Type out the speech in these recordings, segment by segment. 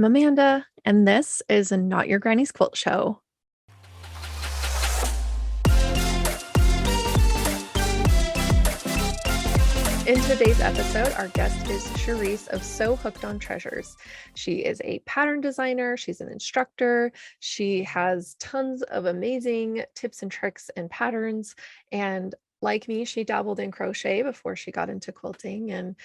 I'm Amanda, and this is Not Your Granny's Quilt Show. In today's episode, our guest is Shereece of So Hooked on Treasures. She is a pattern designer, she's an instructor, she has tons of amazing tips and tricks and patterns, and like me, she dabbled in crochet before she got into quilting, and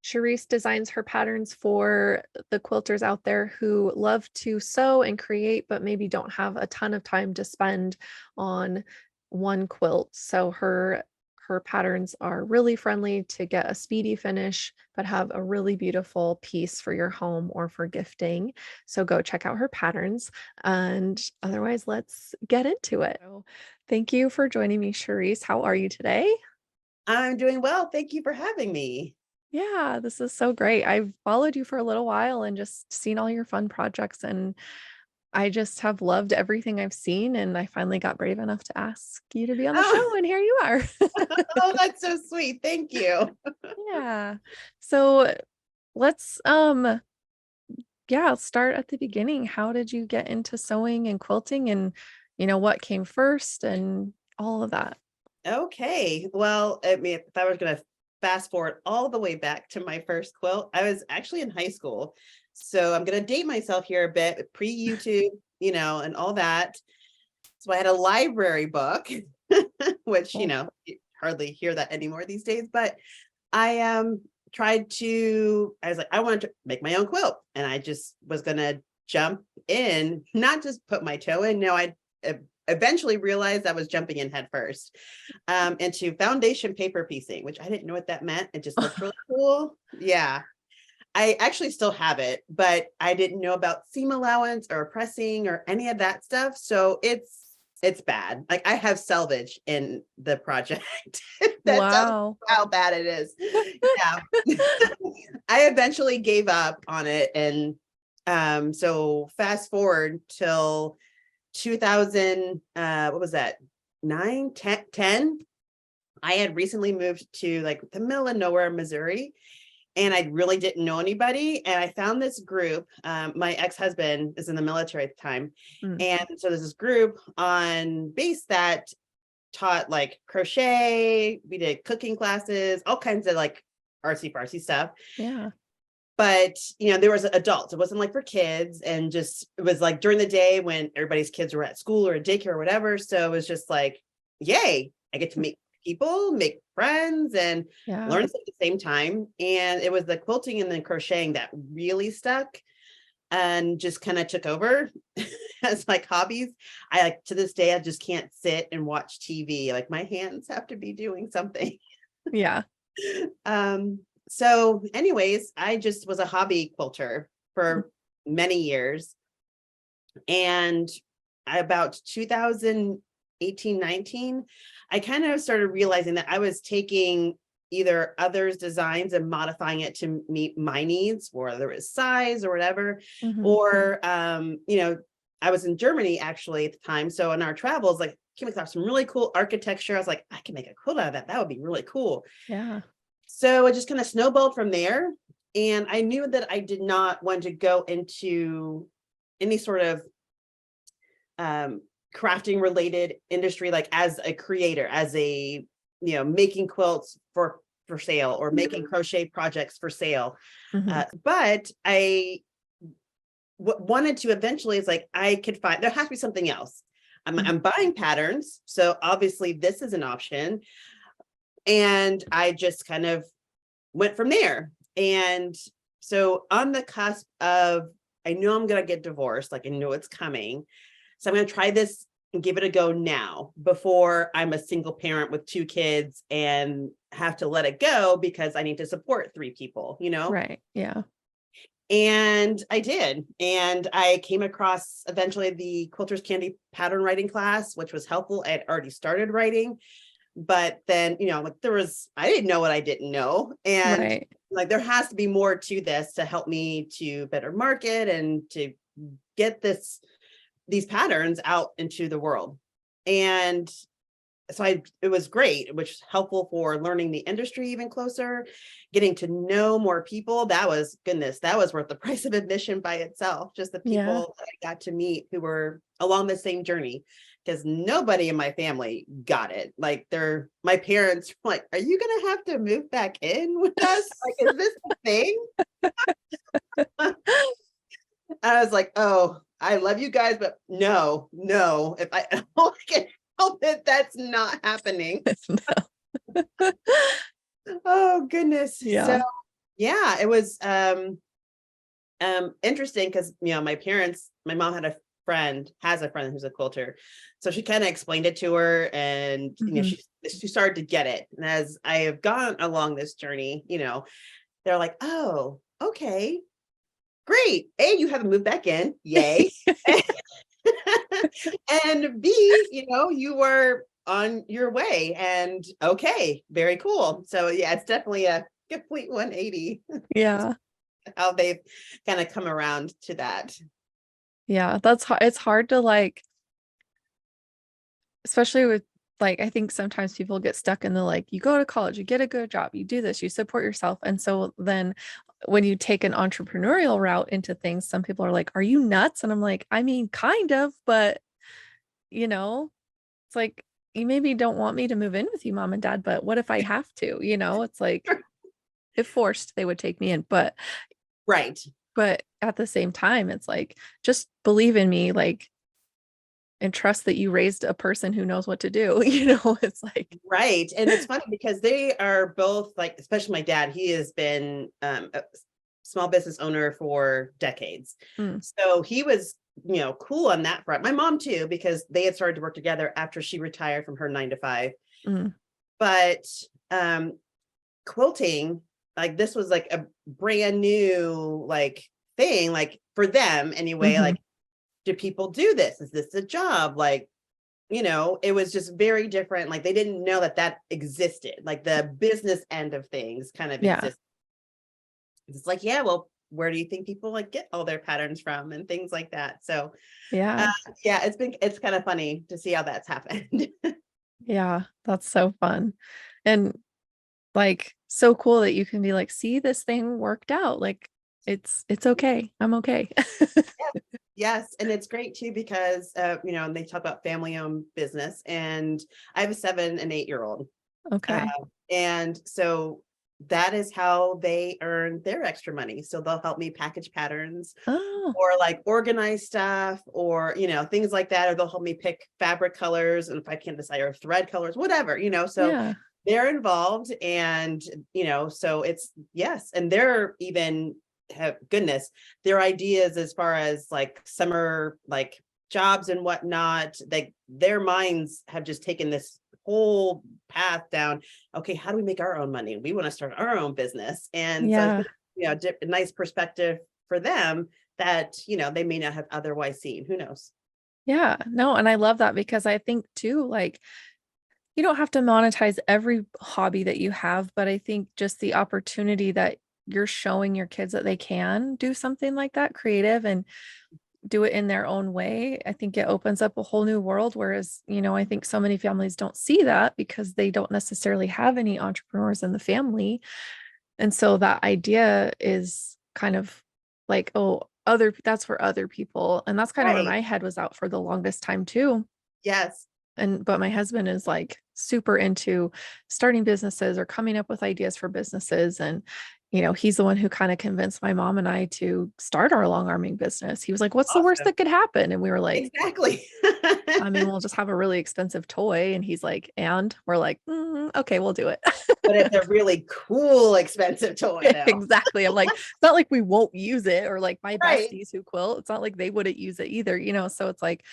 Shereece designs her patterns for the quilters out there who love to sew and create, but maybe don't have a ton of time to spend on one quilt. So her patterns are really friendly to get a speedy finish, but have a really beautiful piece for your home or for gifting. So go check out her patterns. And otherwise, let's get into it. So thank you for joining me, Shereece. How are you today? I'm doing well. Thank you for having me. Yeah, this is so great. I've followed you for a little while and just seen all your fun projects, and I just have loved everything I've seen. And I finally got brave enough to ask you to be on the Oh, show, and here you are. oh, that's so sweet. Thank you. Yeah. So let's yeah, start at the beginning. How did you get into sewing and quilting, and what came first and all of that? Okay. Well, I mean, if I was going to fast forward all the way back to my first quilt, I was actually in high school. So I'm going to date myself here a bit, pre-YouTube, and all that. So I had a library book, which, Oh, you hardly hear that anymore these days, but I I was like, I wanted to make my own quilt. And I just was gonna jump in, not just put my toe in. No, I eventually realized I was jumping in head first into foundation paper piecing, which I didn't know what that meant. It just looked really cool. Yeah. I actually still have it, but I didn't know about seam allowance or pressing or any of that stuff. So it's bad. Like I have salvage in the project. That tells you wow. how bad it is. Yeah. I eventually gave up on it. And so fast forward till 2000, what was that? 10. I had recently moved to like the middle of nowhere, Missouri, and I really didn't know anybody. And I found this group. My ex-husband is in the military at the time. Mm, And so there's this group on base that taught like crochet. We did cooking classes, all kinds of like artsy fartsy stuff. yeah. But, there was adults. It wasn't like for kids. And just, it was like during the day when everybody's kids were at school or at daycare or whatever. So it was just like, yay, I get to meet people, make friends, and Yeah. learn at the same time. And it was the quilting and the crocheting that really stuck and just kind of took over as like hobbies. I like to this day, I just can't sit and watch TV. Like my hands have to be doing something. Yeah. So anyways, I just was a hobby quilter for many years. And about 2018, 19, I kind of started realizing that I was taking either others' designs and modifying it to meet my needs, whether it was size or whatever. Mhm. Or, I was in Germany actually at the time. So in our travels, like came across some really cool architecture. I was like, I can make a quilt out of that. That would be really cool. Yeah. So it just kind of snowballed from there. And I knew that I did not want to go into any sort of crafting related industry, like as a creator, as a, making quilts for sale or making crochet projects for sale. Mhm. But I wanted to eventually, it's like, I could find, there has to be something else. Mhm. I'm buying patterns. So obviously this is an option. And I just kind of went from there. And so on the cusp of, I know I'm going to get divorced, like I know it's coming. So I'm going to try this and give it a go now before I'm a single parent with 2 kids and have to let it go because I need to support 3 people. Right. Yeah. And I did. And I came across eventually the Quilter's Candy pattern writing class, which was helpful. I had already started writing. But then, like I didn't know what I didn't know. And Right. like, there has to be more to this to help me to better market and to get these patterns out into the world. And it was great, which was helpful for learning the industry even closer, getting to know more people. That was goodness, that was worth the price of admission by itself. Just the Yeah. people that I got to meet who were along the same journey. Because nobody in my family got it. Like my parents were like, "Are you gonna have to move back in with us? Like, is this a thing?" I was like, "Oh, I love you guys, but no, no. If I can help it, that's not happening." No. Oh goodness. So Yeah. yeah, it was interesting because my mom has a friend who's a quilter. So she kind of explained it to her, and Mhm. she started to get it. And as I have gone along this journey, they're like, "Oh, okay, great. A, you haven't moved back in. Yay." And B, you were on your way, and okay, very cool. So yeah, it's definitely a complete 180 Yeah. how they've kind of come around to that. Yeah. It's hard to like, especially with like, I think sometimes people get stuck in the like, you go to college, you get a good job, you do this, you support yourself. And so then when you take an entrepreneurial route into things, some people are like, are you nuts? And I'm like, I mean, kind of, but you know, it's like, you maybe don't want me to move in with you, mom and dad, but what if I have to? It's like if forced, they would take me in. Right. But at the same time, it's like, just believe in me, like, and trust that you raised a person who knows what to do. It's like, Right. And it's funny because they are both like, especially my dad, he has been a small business owner for decades. mm, So he was, cool on that front. My mom too, because they had started to work together after she retired from her 9 to 5. mm, But um, quilting, like this was like a brand new like thing, like for them anyway. mhm. Like, do people do this? Is this a job? Like, it was just very different. Like they didn't know that existed. Like the business end of things kind of Yeah. exists. It's like, yeah, well, where do you think people like get all their patterns from and things like that? So, uh, Yeah. yeah, it's kind of funny to see how that's happened. Yeah. That's so fun. And like, so cool that you can be like, see, this thing worked out. Like, it's okay. I'm okay. Yes, yes, and it's great too because and they talk about family-owned business, and I have a 7 and 8-year-old, uh, Okay. and so that is how they earn their extra money. So they'll help me package patterns Oh, or like organize stuff or things like that, or they'll help me pick fabric colors, and if I can't decide, or thread colors, whatever. So yeah. they're involved, and so it's yes, and they're even have goodness, their ideas as far as like summer like jobs and whatnot, like their minds have just taken this whole path down. Okay, how do we make our own money? We want to start our own business. And so it's Yeah. been a nice perspective for them that they may not have otherwise seen. Who knows? Yeah. No, and I love that because I think too, like, you don't have to monetize every hobby that you have, but I think just the opportunity that you're showing your kids that they can do something like that creative and do it in their own way. I think it opens up a whole new world. Whereas, I think so many families don't see that because they don't necessarily have any entrepreneurs in the family. And so that idea is kind of like, oh, that's for other people. And that's kind of where Right. my head was out for the longest time too. Yes. But my husband is like super into starting businesses or coming up with ideas for businesses. And, he's the one who kind of convinced my mom and I to start our long arming business. He was like, what's the worst Awesome. that could happen? And we were like, Exactly. I mean, we'll just have a really expensive toy. And he's like, and we're like, okay, we'll do it. But it's a really cool, expensive toy though. Exactly. I'm like, it's not like we won't use it, or like my Right. besties who quilt, it's not like they wouldn't use it either, so it's like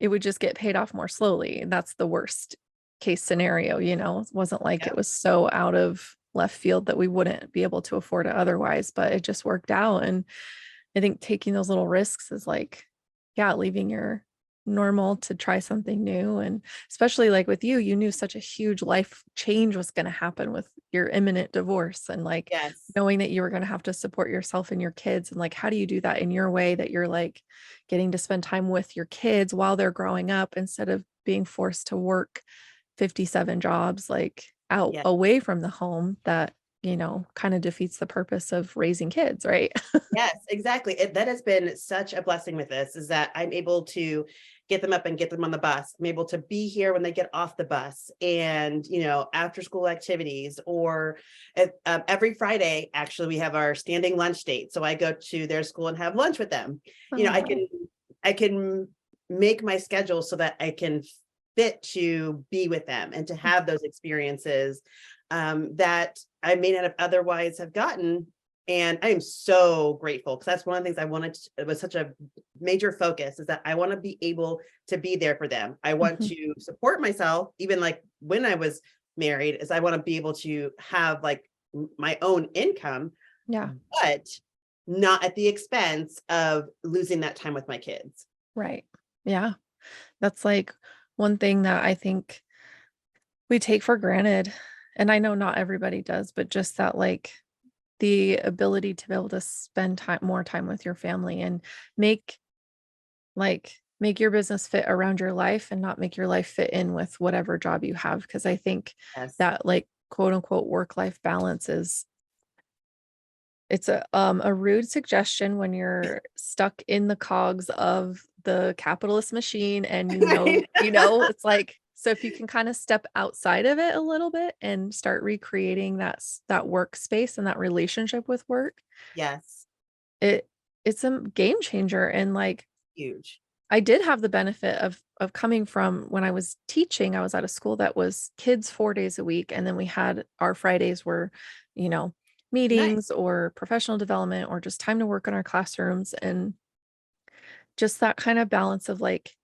it would just get paid off more slowly. And that's the worst case scenario, It wasn't like it Yep. was so out of left field that we wouldn't be able to afford it otherwise, but it just worked out. And I think taking those little risks is like, yeah, leaving your normal to try something new. And especially like with you, you knew such a huge life change was going to happen with your imminent divorce, and like Yes. knowing that you were going to have to support yourself and your kids. And like, how do you do that in your way that you're like getting to spend time with your kids while they're growing up instead of being forced to work 57 jobs like out Yeah. away from the home that, kind of defeats the purpose of raising kids, right? Yes, exactly. That has been such a blessing with this, is that I'm able to get them up and get them on the bus. I'm able to be here when they get off the bus, and, after school activities, or every Friday, actually, we have our standing lunch date. So I go to their school and have lunch with them. I Oh. can make my schedule so that I can fit to be with them and to have those experiences that I may not have otherwise have gotten. And I am so grateful, because that's one of the things I wanted it was such a major focus, is that I want to be able to be there for them. I want Mhm. to support myself, even like when I was married, is I want to be able to have like my own income, Yeah, but not at the expense of losing that time with my kids. right. Yeah. That's like one thing that I think we take for granted. And I know not everybody does, but just that like the ability to be able to spend more time with your family and make make your business fit around your life and not make your life fit in with whatever job you have. Cause I think Yes. that like quote unquote work life balance is it's a rude suggestion when you're stuck in the cogs of the capitalist machine and it's like so if you can kind of step outside of it a little bit and start recreating that workspace and that relationship with work, Yes. it it's a game changer. And like Huge. I did have the benefit of coming from when I was teaching, I was at a school that was kids 4 days a week, and then we had our Fridays were, you know, Nice. meetings or professional development or just time to work in our classrooms, and just that kind of balance of like,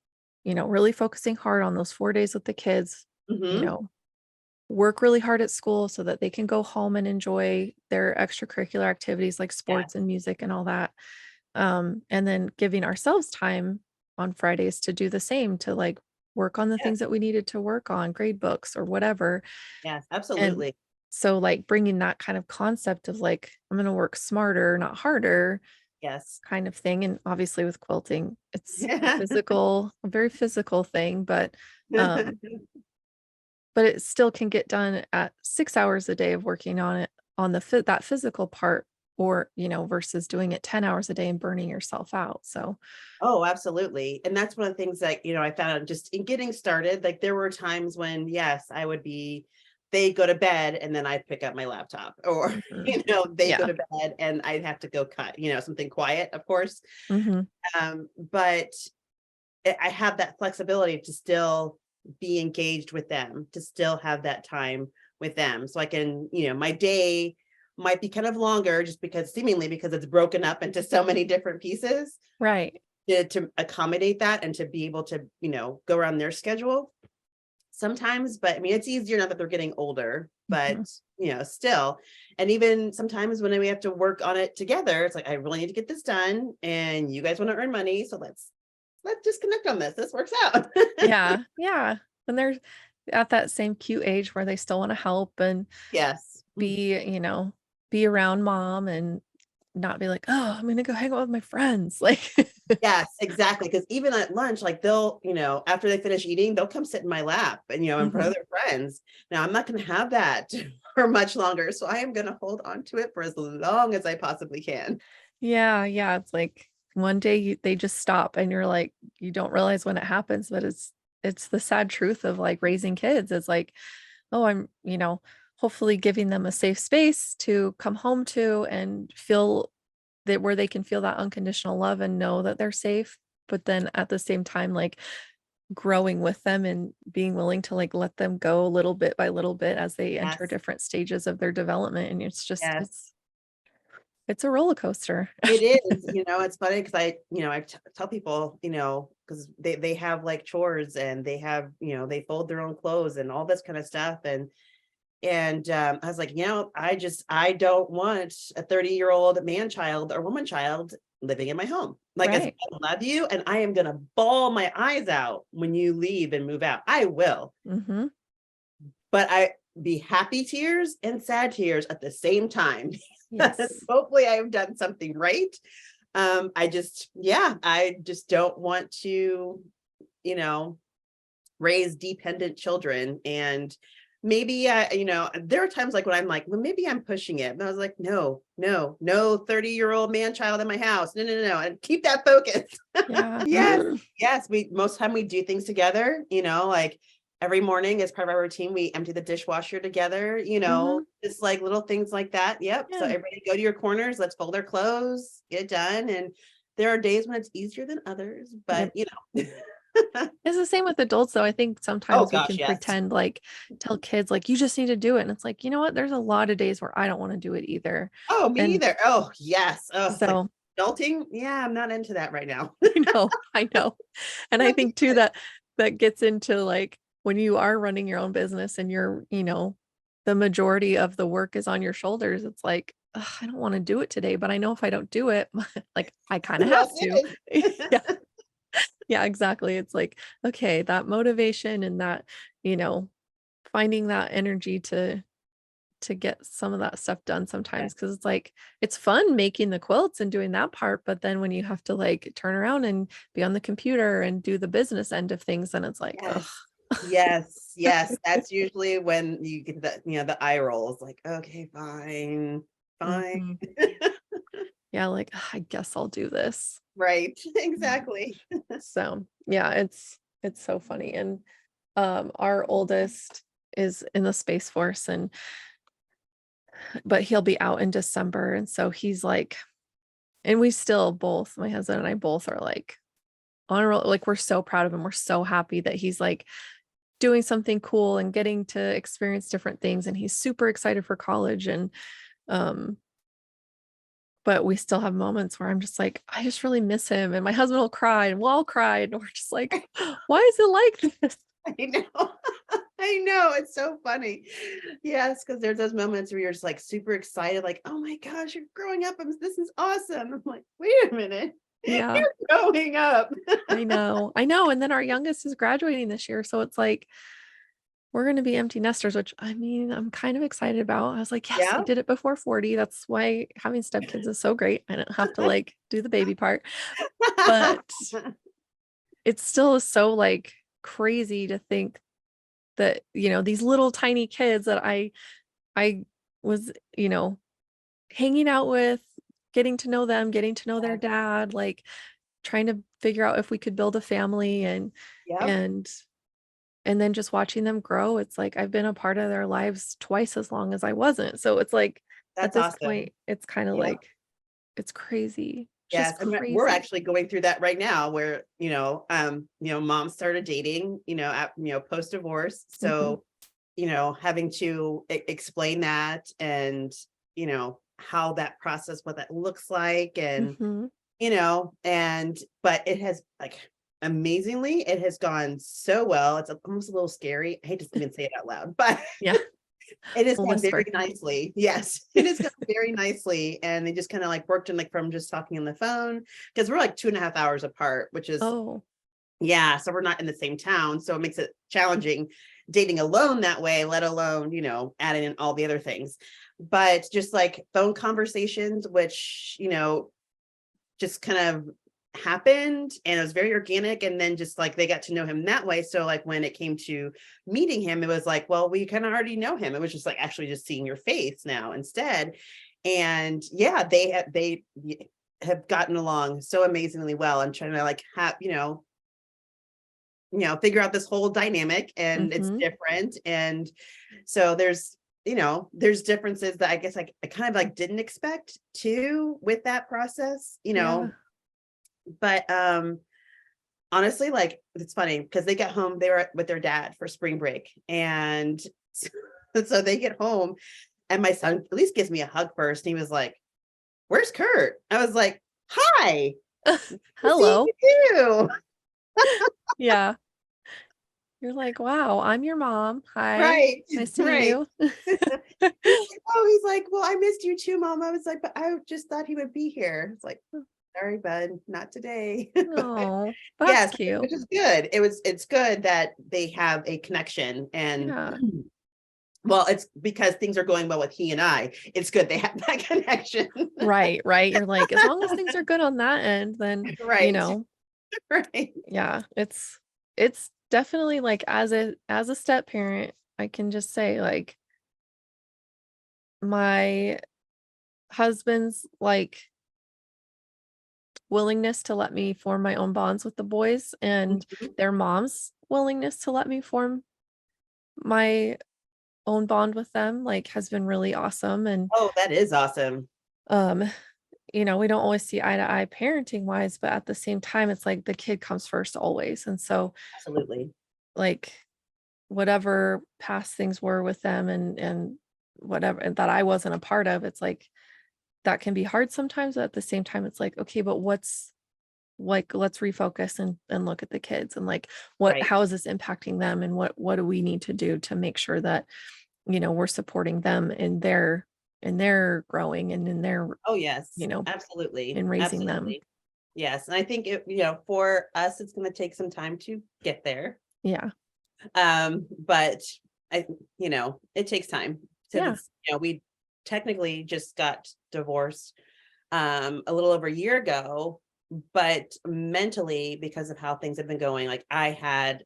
really focusing hard on those 4 days with the kids, you Hmm. know, work really hard at school so that they can go home and enjoy their extracurricular activities like sports Yes. and music and all that. And then giving ourselves time on Fridays to do the same, to like work on the Yes. things that we needed to work on, grade books or whatever. Yes. And Absolutely. so, like, bringing that kind of concept of like, I'm going to work smarter, not harder Yes. kind of thing. And obviously, with quilting, it's a very physical thing, um, but it still can get done at 6 hours a day of working on it on that physical part, or, versus doing it 10 hours a day and burning yourself out. So, Oh, absolutely. And that's one of the things that, I found just in getting started. Like, there were times when, yes, they'd go to bed and then I'd pick up my laptop, or, mhm. they'd go Yeah. to bed and I'd have to go cut, something quiet, of course. Mhm. But I have that flexibility to still be engaged with them, to still have that time with them. So I can, my day might be kind of longer, just because seemingly because it's broken up into so many different pieces, Right. to accommodate that and to be able to, go around their schedule sometimes. But I mean, it's easier now that they're getting older, Mhm. but, still. And even sometimes when we have to work on it together, it's like, I really need to get this done and you guys want to earn money. So let's just connect on this. This works out. Yeah. Yeah. And they're at that same cute age where they still wanna help and Yes. be, be around mom and not be like, "Oh, I'm gonna go hang out with my friends." Like Yes, exactly. Because even at lunch, like, they'll, after they finish eating, they'll come sit in my lap and, in front of Mhm. their friends. Now, I'm not going to have that for much longer. So I am going to hold on to it for as long as I possibly can. Yeah, yeah, it's like one day they just stop and you're like, you don't realize when it happens, but it's the sad truth of like raising kids. It's like, oh, I'm, hopefully giving them a safe space to come home to and feel that where they can feel that unconditional love and know that they're safe, but then at the same time, like growing with them and being willing to like let them go little bit by little bit as they enter Yes. different stages of their development. And it's just Yes. it's a roller coaster. It is, it's funny because I tell people, because they have like chores, and they have, they fold their own clothes and all this kind of stuff. And I was like, I don't want a 30-year-old man child or woman child living in my home. Like, as Right. I love you, and I am gonna bawl my eyes out when you leave and move out. I will, Mhm. but I be happy tears and sad tears at the same time. Yes. Hopefully I've done something right. I just don't want to, you know, raise dependent children. And maybe, there are times like when I'm like, well, maybe I'm pushing it. But I was like, no, 30-year-old man child in my house. No. And keep that focus. Yeah. Yes. Most time we do things together, like every morning as part of our routine, we empty the dishwasher together, just like little things like that. Yep. So Yeah. everybody go to your corners, let's fold our clothes, get it done. And there are days when it's easier than others, but Yep. It's the same with adults though. I think oh sometimes we gosh, can yes. pretend like tell kids like you just need to do it. And it's like, you know what? There's a lot of days where I don't want to do it either. Oh, me And neither. Oh, yes. Oh, it's like so adulting. Yeah, I'm not into that right now. I know. And I think too that that gets into like when you are running your own business and you're, the majority of the work is on your shoulders. It's like, "Ugh, I don't want to do it today, but I know if I don't do it, like I kind of Who else have to." is? Yeah. Yeah, exactly. It's like, okay, that motivation and that, you know, finding that energy to get some of that stuff done sometimes because it's like it's fun making the quilts and doing that part, but then when you have to like turn around and be on the computer and do the business end of things, then it's like, ugh. Yes. Yes. That's usually when you get the eye rolls like, okay, fine. Mhm. Yeah, like "Ugh, I guess I'll do this." Right. Exactly. So yeah, it's so funny. And our oldest is in the Space Force but he'll be out in December. And so he's like, and we still both, my husband and I both are like on a roll, like we're so proud of him. We're so happy that he's like doing something cool and getting to experience different things. And he's super excited for college. And um, but we still have moments where I'm just like, I just really miss him. And my husband will cry and we'll all cry. And we're just like, why is it like this? I know. I know. It's so funny. Yes, because there's those moments where you're just like super excited, like, oh my gosh, you're growing up. This is awesome. I'm like, wait a minute. Yeah, You're growing up. I know. I know. And then our youngest is graduating this year. So it's like, we're gonna be empty nesters, which I mean, I'm kind of excited about. I was like, "Yes, I Yeah. did it before 40." That's why having stepkids is so great. I don't have to like do the baby part. But it still is so like crazy to think that, these little tiny kids that I was, hanging out with, getting to know them, getting to know their dad, like trying to figure out if we could build a family Yep. and And then just watching them grow, it's like I've been a part of their lives twice as long as I wasn't. So it's like at That's this awesome. point, it's kind of Yep. like it's crazy. Just Yes, and we're crazy. actually going through that right now where, mom started dating, post divorce. Mhm. So, having to explain that and, how that process, what that looks like and, Mhm. but it has like amazingly, it has gone so well. It's almost a little scary. I hate to even say it out loud, but Yeah. it has We'll gone very whisper. nicely. Yes, it has gone very nicely. And they just kind of like worked in like from just talking on the phone because we're like 2.5 hours apart, which is, Oh. yeah. So we're not in the same town. So it makes it challenging dating alone that way, let alone, adding in all the other things. But just like phone conversations, which, just kind of happened and it was very organic and then just like they got to know him that way. So like when it came to meeting him, it was like, well, we kind of already know him. It was just like actually just seeing your face now instead. And yeah, they have gotten along so amazingly well and trying to like have, figure out this whole dynamic and it's Mhm. different. And so there's differences that I guess I kind of like didn't expect to with that process, Yeah. but honestly, like it's funny because they got home, they were with their dad for spring break. And so they get home and my son at least gives me a hug first. And he was like, where's Kurt? I was like, hi, to see Hello. you too. Yeah. You're like, "Wow, I'm your mom. Hi. Right, Nice to meet right. you." He's like, well, I missed you too, mom. I was like, but I just thought he would be here. It's like, sorry, bud, not today. But Oh, that's yes, cute. which is good. It's good that they have a connection and Yeah. well, it's because things are going well with he and I. It's good they have that connection. Right, right. You're like, as long as things are good on that end, then, you Right. know, Right. yeah, it's definitely like as a step parent, I can just say like my husband's like willingness to let me form my own bonds with the boys and Mhm. their mom's willingness to let me form my own bond with them like has been really awesome. And Oh, that is awesome. um we don't always see eye to eye parenting wise, but at the same time it's like the kid comes first always. And so Absolutely. like whatever past things were with them and whatever and that I wasn't a part of, it's like that can be hard sometimes, but at the same time it's like okay, but what's like let's refocus and look at the kids and like what Right. how is this impacting them and what do we need to do to make sure that we're supporting them in their growing and in their Oh, yes. you know Absolutely. in raising them. Absolutely. Yes. And I think for us, it's going to take some time to get there. Yeah. But I, it takes time because Yeah. we technically just got divorced a little over a year ago, but mentally, because of how things have been going, like I had,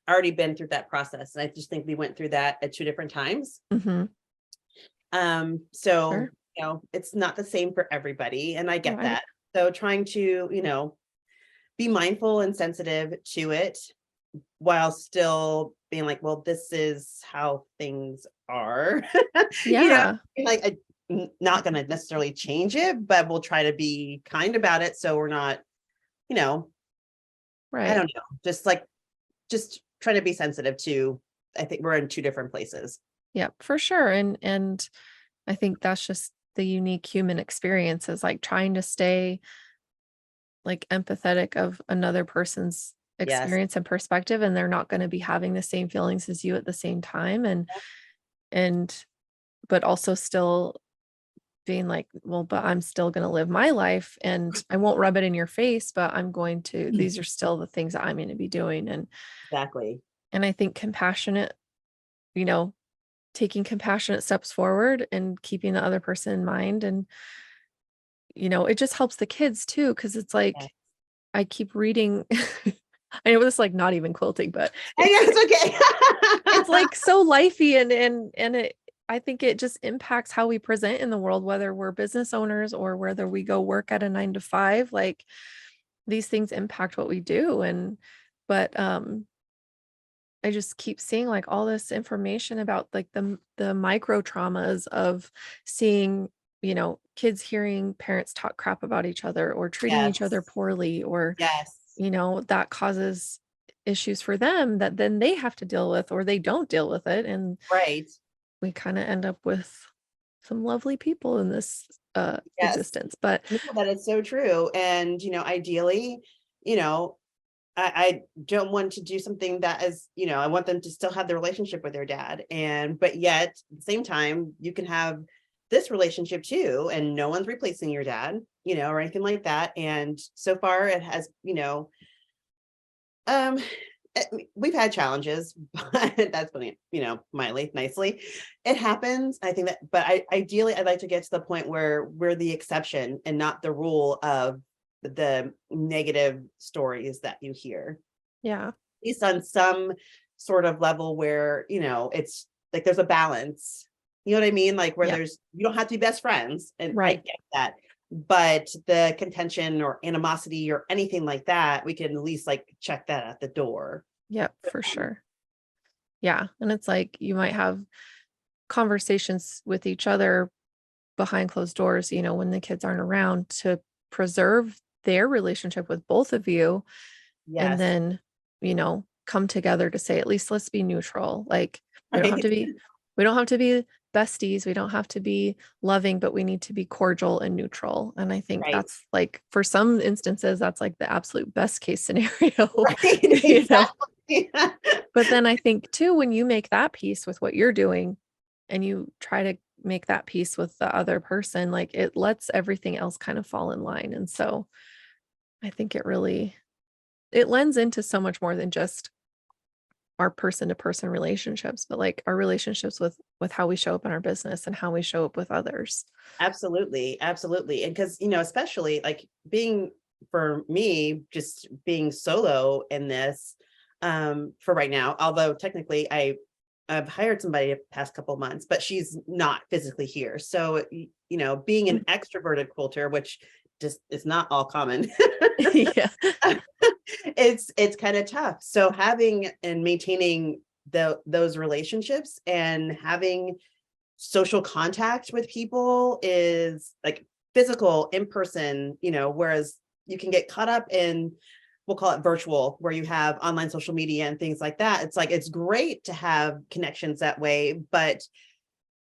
already been through that process. And I just think we went through that at two different times. Mhm. So, Sure. it's not the same for everybody, and I get Right. that. So trying to, be mindful and sensitive to it while still being like, well, this is how things are. you know, Yeah. like not gonna necessarily change it, but we'll try to be kind about it so we're not, you know, I Right. don't know, just trying to be sensitive to I think we're in two different places. Yeah, for sure. And I think that's just the unique human experience is like trying to stay like empathetic of another person's Yes. experience and perspective, and they're not going to be having the same feelings as you at the same time. And but also still being like, well, but I'm still going to live my life and I won't rub it in your face, but I'm going to, these are still the things that I'm going to be doing. Exactly. And I think compassionate, you know, taking compassionate steps forward and keeping the other person in mind. And, it just helps the kids too. Cause it's Yeah. like, I keep reading, I know this is like not even quilting, but I it's know like, it's it's okay. like so lifey and it, I think it just impacts how we present in the world, whether we're business owners or whether we go work at a 9 to 5, like these things impact what we do. But I just keep seeing like all this information about like the micro traumas of seeing, kids hearing parents talk crap about each other or treating each other Yes. poorly or, Yes. that causes issues for them that then they have to deal with or they don't deal with it. And Right. we kind of end up with some lovely people in this Yes. existence. But No, that is so true. And, ideally, you know, I don't want to do something that is, I want them to still have the relationship with their dad. But yet at the same time, you can have this relationship too, and no one's replacing your dad, or anything like that. And so far it has, um, we've had challenges, but that's funny, mildly, nicely. It happens. I think that, but ideally, I'd like to get to the point where we're the exception and not the rule of the negative stories that you hear, yeah, at least on some sort of level where, it's like there's a balance. You know what I mean? Like where yeah, you don't have to be best friends. And I right. get that. But the contention or animosity or anything like that, we can at least like check that at the door. Yep, for sure. Yeah. And it's like you might have conversations with each other behind closed doors, when the kids aren't around to preserve their relationship with both of you. And Yes. then, come together to say, at least let's be neutral. Like Right. we don't have to be besties. We don't have to be loving, but we need to be cordial and neutral. And I think Right. that's like, for some instances, that's like the absolute best case scenario, Right. you know? Exactly. But then I think too, when you make that peace with what you're doing and you try to make that peace with the other person, like it lets everything else kind of fall in line. And so I think it lends into so much more than just our person to person relationships, but like our relationships with how we show up in our business and how we show up with others. Absolutely. Absolutely. And because, especially like being for me, just being solo in this, for right now, although technically I've hired somebody the past couple months, but she's not physically here. So, being an extroverted quilter, which just is not all common, Yeah. it's kind of tough. So having and maintaining those relationships and having social contact with people is like physical in person, whereas you can get caught up in, we'll call it virtual, where you have online social media and things like that. It's like, it's great to have connections that way, but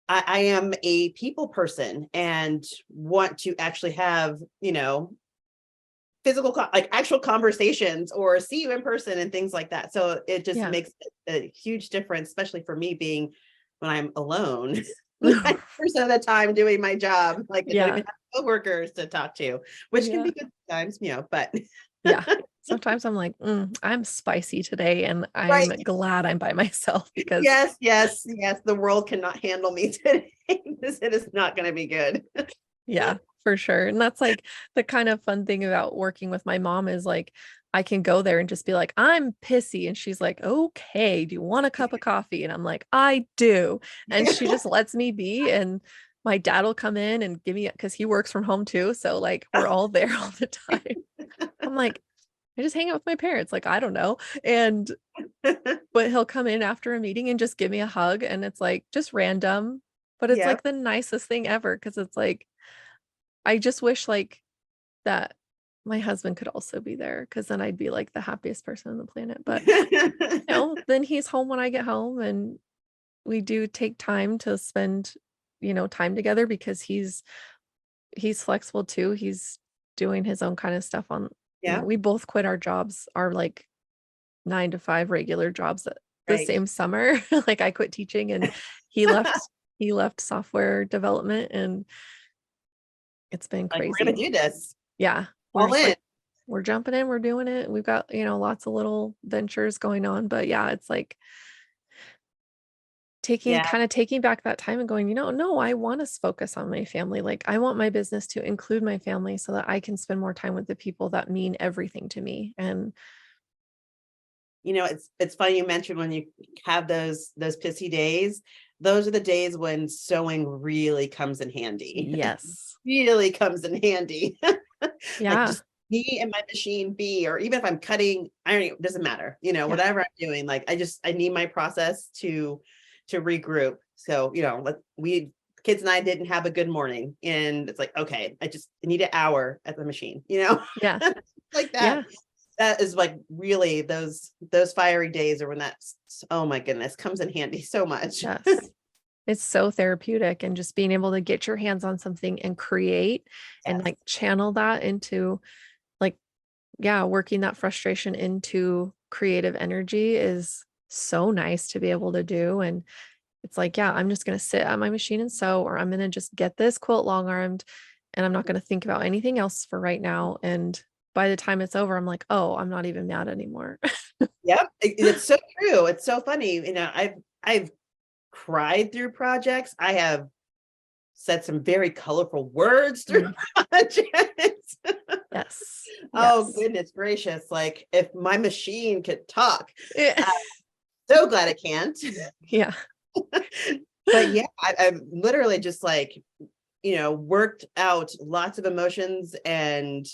I am a people person and want to actually have, physical, like actual conversations or see you in person and things like that. So it just Yeah. makes a huge difference, especially for me being when I'm alone 90% of the time doing my job. Like I don't even Yeah. have coworkers to talk to, which can Yeah. be good times, but Yeah. Sometimes I'm like, I'm spicy today and I'm right. glad I'm by myself because Yes, yes, yes. The world cannot handle me today. It is not going to be good. yeah, for sure. And that's like the kind of fun thing about working with my mom is like I can go there and just be like, I'm pissy. And she's like, okay, do you want a cup of coffee? And I'm like, I do. And she just lets me be. And my dad will come in and give me because he works from home too. So like we're all there all the time. I'm like, I just hang out with my parents. Like, I don't know. And but he'll come in after a meeting and just give me a hug. And it's like just random, but it's Yep. like the nicest thing ever. Cause it's like, I just wish like that my husband could also be there because then I'd be like the happiest person on the planet. But then he's home when I get home and we do take time to spend, time together because he's flexible too. He's doing his own kind of stuff on, Yeah. we both quit our jobs, our like 9 to 5 regular jobs at the Right. same summer. Like I quit teaching and he left he left software development and it's been Like we're gonna crazy. do this Yeah. We're all just in. like we're jumping in, we're doing it. We've got, lots of little ventures going on, but yeah, it's like Yeah. taking back that time and going, no, I want to focus on my family. Like I want my business to include my family so that I can spend more time with the people that mean everything to me. And It's funny you mentioned when you have those pissy days. Those are the days when sewing really comes in handy. yes. Really comes in handy. Like Yeah. just me and my machine be, or even if I'm cutting, I don't even, doesn't matter, Yeah. whatever I'm doing, like I need my process to regroup. So, we kids and I didn't have a good morning and it's like, okay, I need an hour at the machine, Yeah. like that. Yeah. That is like really those fiery days are when that's, oh my goodness, comes in handy so much. Yes. It's so therapeutic and just being able to get your hands on something and create and Yes. like channel that into like, yeah, working that frustration into creative energy is so nice to be able to do. And it's like, yeah, I'm just going to sit at my machine and sew, or I'm going to just get this quilt long armed and I'm not going to think about anything else for right now. And by the time it's over, I'm like, oh, I'm not even mad anymore. Yep. It's so true. It's so funny. I've cried through projects. I have said some very colorful words through Mm, projects. yes. Oh Yes. goodness gracious. Like if my machine could talk, Yeah. I'm so glad it can't. Yeah. But yeah, I've literally just like, worked out lots of emotions and,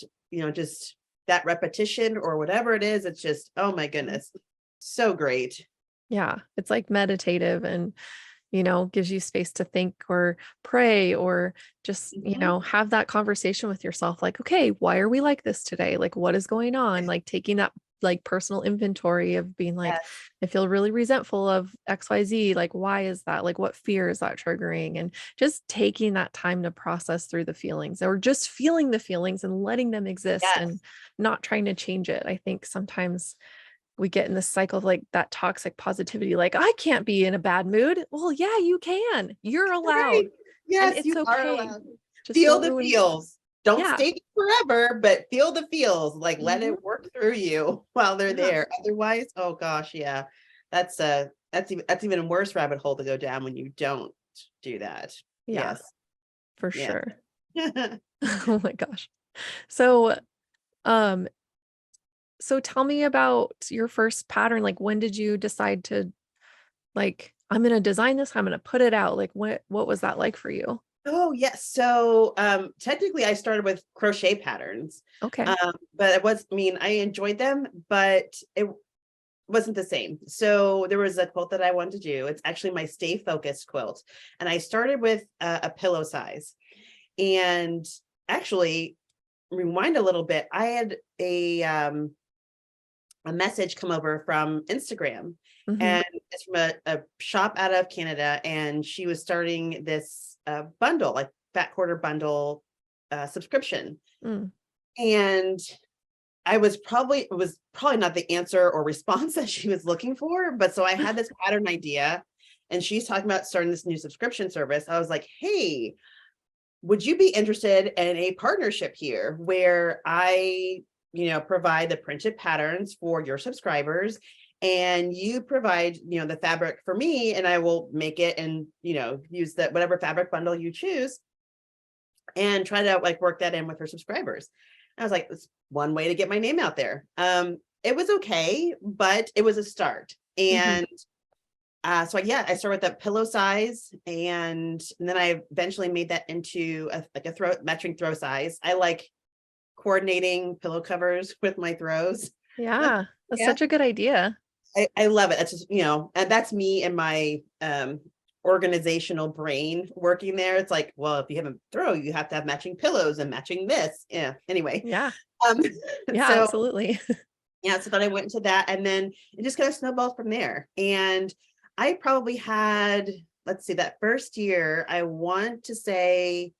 just that repetition or whatever it is. It's just, oh my goodness, so great. Yeah. It's like meditative and gives you space to think or pray or just, Mhm. have that conversation with yourself. Like, okay, why are we like this today? Like, what is going on? Like taking that like personal inventory of being like, Yes, I feel really resentful of XYZ. Like, why is that? Like, what fear is that triggering? And just taking that time to process through the feelings or just feeling the feelings and letting them exist and yes, not trying to change it. I think sometimes we get in this cycle of like that toxic positivity, like, I can't be in a bad mood. Well, yeah, you can. You're right. allowed. And Yes, it's you are okay. allowed. Just Feel don't the ruin. feels. Don't Yeah. stay forever, but feel the feels. Like let Mhm. it work through you while they're Yeah. there. Otherwise, oh gosh, yeah. That's even a worse rabbit hole to go down when you don't do that. Yeah, Yes. for Yeah. sure. Oh my gosh. So, um, So tell me about your first pattern. Like, when did you decide to, like, I'm gonna design this, I'm gonna put it out? Like, what was that like for you? Oh, yes. So, technically I started with crochet patterns. Okay. But I enjoyed them, but it wasn't the same. So there was a quilt that I wanted to do. It's actually my stay focused quilt. And I started with a pillow size. And actually, rewind a little bit. I had a message come over from Instagram, Mhm. and it's from a shop out of Canada, and she was starting this bundle, like fat quarter bundle subscription. Mm. And it was probably not the answer or response that she was looking for, but so I had this pattern idea, and she's talking about starting this new subscription service. I was like, hey, would you be interested in a partnership here where I, provide the printed patterns for your subscribers, and you provide, the fabric for me, and I will make it and, use that whatever fabric bundle you choose, and try to like work that in with her subscribers. And I was like, it's one way to get my name out there. It was okay, but it was a start. Mhm. And so yeah, I started with that pillow size, and then I eventually made that into a matching throw size. I like coordinating pillow covers with my throws. Yeah, that's Yeah, such a good idea. I love it. That's just, and that's me and my organizational brain working there. It's like, well, if you have a throw, you have to have matching pillows and matching this. Yeah. Anyway, Yeah. um, Yeah, so absolutely. yeah, so then I went into that, and then it just kind of snowballed from there. And I probably had, let's see, that first year, I want to say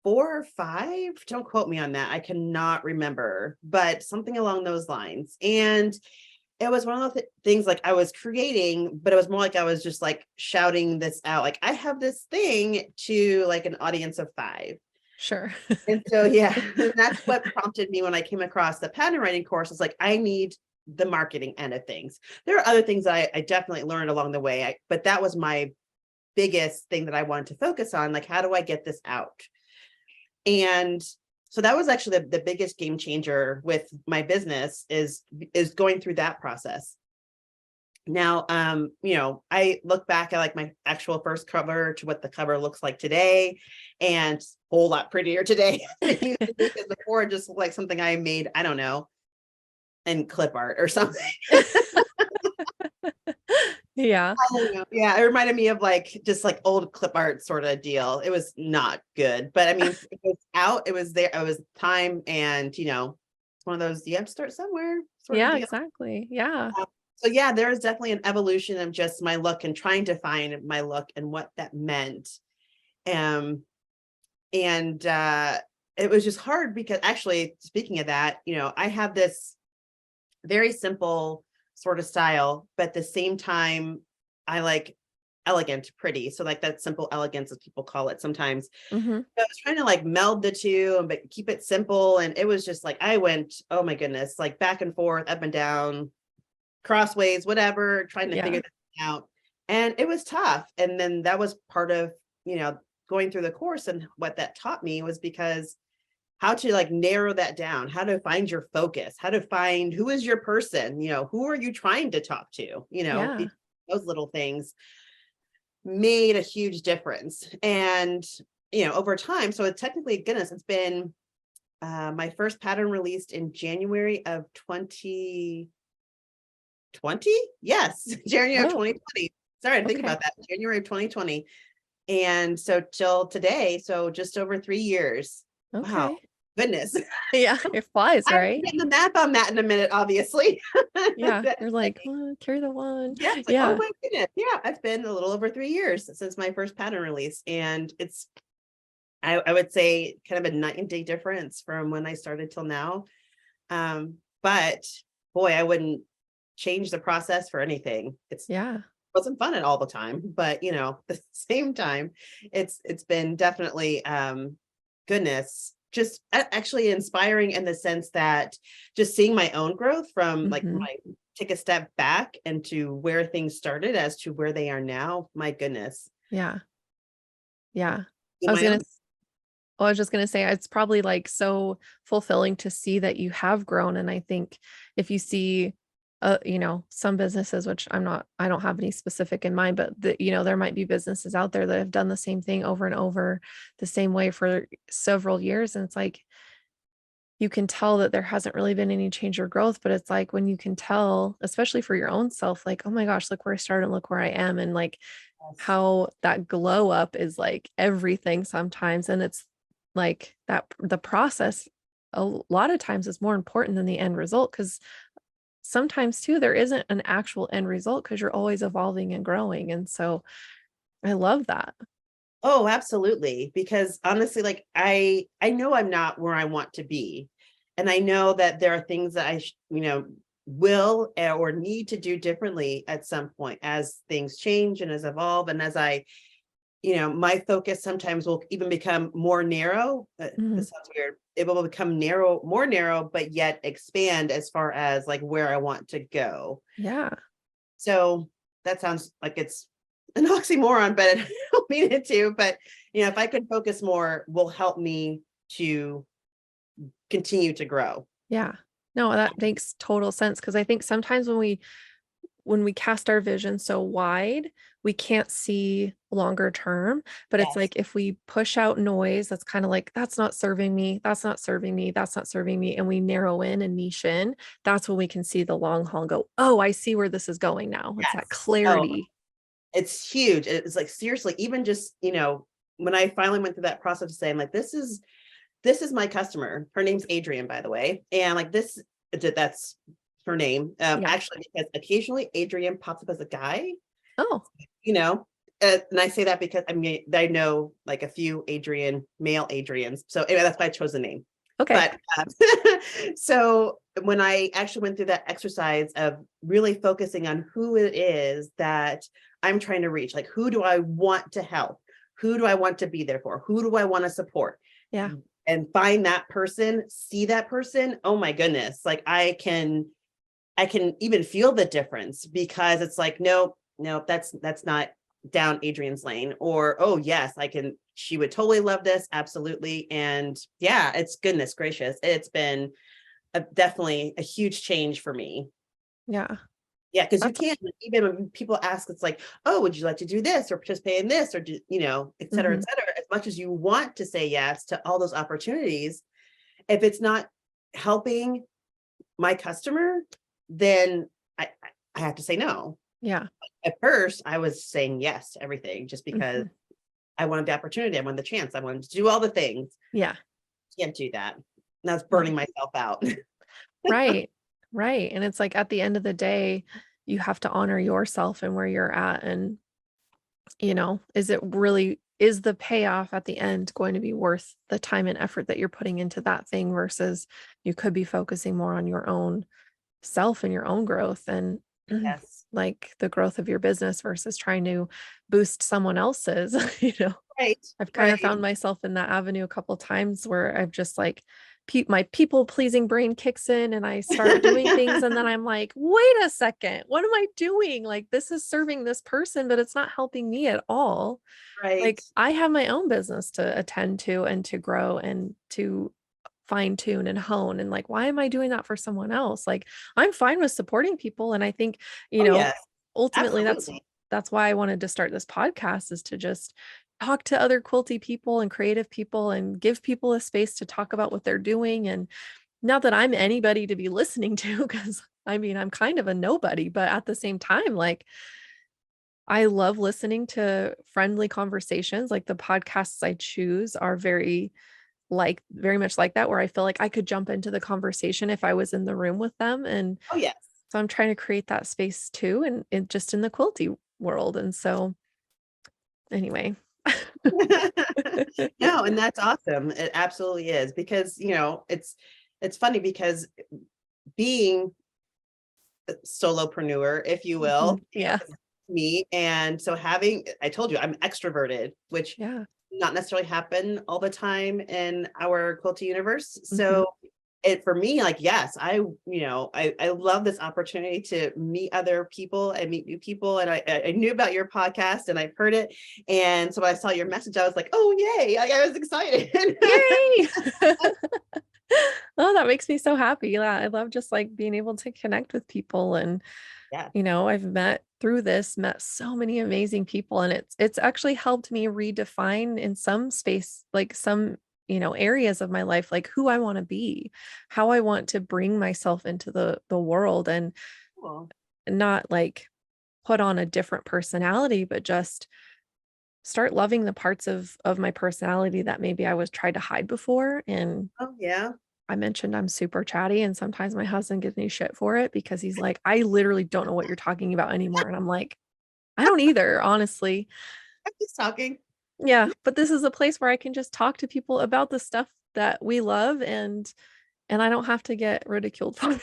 4 or 5. Don't quote me on that. I cannot remember, but something along those lines. And it was one of the things like I was creating, but it was more like I was just like shouting this out. Like, I have this thing to like an audience of 5. Sure. And so, yeah, that's what prompted me when I came across the pattern writing course. It's like, I need the marketing end of things. There are other things that I definitely learned along the way, but that was my biggest thing that I wanted to focus on. Like, how do I get this out? And so that was actually the biggest game changer with my business is going through that process. Now, I look back at like my actual first cover to what the cover looks like today, and a whole lot prettier today than it used to be, because before it just looked like something I made, I don't know, in clip art or something. Yeah. I don't know. Yeah, it reminded me of like just like old clip art sort of deal. It was not good, but I mean, it was out, it was there, it was time, and it's one of those, you have to start somewhere sort of Yeah, deal. exactly. Yeah. Um, So yeah, there is definitely an evolution of just my look and trying to find my look and what that meant. Um, and it was just hard because actually, speaking of that, I have this very simple sort of style, but at the same time, I like elegant, pretty. So like that simple elegance, as people call it sometimes. Mhm. So I was trying to like meld the two, but keep it simple. And it was just like I went, oh my goodness, like back and forth, up and down, crossways, whatever, trying to figure Yeah. this out. And it was tough. And then that was part of, going through the course, and what that taught me was because how to like narrow that down, how to find your focus, how to find who is your person, who are you trying to talk to, Yeah. those little things made a huge difference. And, over time, so it's technically, goodness, it's been my first pattern released in January of 2020. Yes, January of Oh, 2020. Sorry to think okay. about that. January of 2020. And so till today, so just over 3 years. Wow, Okay. goodness. Yeah, it flies, I'm right? getting the math on that in a minute, obviously. Yeah, you're like, "Oh, carry the one." Yeah, it's like, oh Yeah. my goodness. Yeah, it's been a little over 3 years since my first pattern release. And it's, I would say, kind of a night and day difference from when I started till now. But boy, I wouldn't change the process for anything. It's Yeah. wasn't fun at all the time, but at the same time, it's been definitely goodness, just actually inspiring in the sense that just seeing my own growth from like when Mhm. I take a step back and to where things started as to where they are now. My goodness. Yeah. Yeah. I In was my gonna own. s Well, I was just going to say it's probably like so fulfilling to see that you have grown. And I think if you see, some businesses, which I don't have any specific in mind, but there might be businesses out there that have done the same thing over and over the same way for several years. And it's like, you can tell that there hasn't really been any change or growth, but it's like when you can tell, especially for your own self, like, oh my gosh, look where I started and look where I am. And like Yes. how that glow up is like everything sometimes. And it's like that the process a lot of times is more important than the end result. Cause sometimes too, there isn't an actual end result because you're always evolving and growing. And so I love that. Oh, absolutely. Because honestly, like I know I'm not where I want to be. And I know that there are things that will or need to do differently at some point as things change and as evolve. And as my focus sometimes will even become more narrow. Mhm. This sounds weird. It will become narrow, more narrow, but yet expand as far as like where I want to go. Yeah. So that sounds like it's an oxymoron, but I don't mean it to. But if I could focus more, will help me to continue to grow. Yeah. No, that makes total sense because I think sometimes when we cast our vision so wide, we can't see longer term. But it's Yes. like if we push out noise, that's kind of like, that's not serving me, that's not serving me, that's not serving me. And we narrow in and niche in, that's when we can see the long haul and go, oh, I see where this is going now. It's that Yes. Oh, clarity. it's huge. It's like seriously, even just, when I finally went through that process of saying like, this is my customer. Her name's Adrienne, by the way. And like that's her name. Yeah. Actually, because occasionally Adrienne pops up as a guy, Oh, you know, and I say that because I know like a few male Adrians. So anyway, that's why I chose the name. okay. But so when I actually went through that exercise of really focusing on who it is that I'm trying to reach, like who do I want to help? Who do I want to be there for? Who do I want to support? Yeah. And find that person, see that person. Oh my goodness. Like I can even feel the difference because it's like, no, that's not down Adrienne's lane. Or, oh yes, she would totally love this. Absolutely. And yeah, it's goodness gracious. It's been definitely a huge change for me. Yeah. Yeah, because you That's can't, even when people ask, it's like, oh, would you like to do this or participate in this or do, et mhm. cetera, as much as you want to say yes to all those opportunities, if it's not helping my customer, then I have to say no. Yeah. At first, I was saying yes to everything just because Mhm. I wanted the opportunity, I wanted the chance, I wanted to do all the things. Yeah. Can't do that. And I was No. burning myself out. Right. Right. And it's like at the end of the day, you have to honor yourself and where you're at. And, is the payoff at the end going to be worth the time and effort that you're putting into that thing versus you could be focusing more on your own self and your own growth and Yes. like the growth of your business versus trying to boost someone else's, you know. Right. I've kind of Right. found myself in that avenue a couple times where I've just like my people pleasing brain kicks in and I start doing things and then I'm like, wait a second, what am I doing? Like this is serving this person, but it's not helping me at all. Right. Like I have my own business to attend to and to grow and to fine tune and hone. And like, why am I doing that for someone else? Like I'm fine with supporting people. And I think, you Oh know, yes. ultimately Absolutely. that's why I wanted to start this podcast is to just talk to other quilty people and creative people and give people a space to talk about what they're doing. And not that I'm anybody to be listening to, because I mean, I'm kind of a nobody, but at the same time, like I love listening to friendly conversations. Like the podcasts I choose are very much like that, where I feel like I could jump into the conversation if I was in the room with them. And Oh yes. so I'm trying to create that space too, and just in the quilty world. And so anyway. No, and that's awesome. It absolutely is because, it's funny because being a solopreneur, if you will, Mhm. Yeah. me. And so I told you I'm extroverted, which Yeah. not necessarily happen all the time in our quilty universe. Mhm. So it for me, like, yes, I love this opportunity to meet other people and meet new people. And I knew about your podcast and I've heard it. And so when I saw your message, I was like, oh, yay. I was excited. Yay. Oh, that makes me so happy. Yeah, I love just like being able to connect with people. And Yeah. I've met so many amazing people, and it's actually helped me redefine in some space, like some, areas of my life, like who I want to be, how I want to bring myself into the world, and Cool. not like put on a different personality, but just start loving the parts of my personality that maybe I was tried to hide before. And Oh, yeah. I mentioned I'm super chatty, and sometimes my husband gives me shit for it because he's like, I literally don't know what you're talking about anymore. And I'm like, I don't either, honestly. I'm just talking. Yeah, but this is a place where I can just talk to people about the stuff that we love, and I don't have to get ridiculed for it.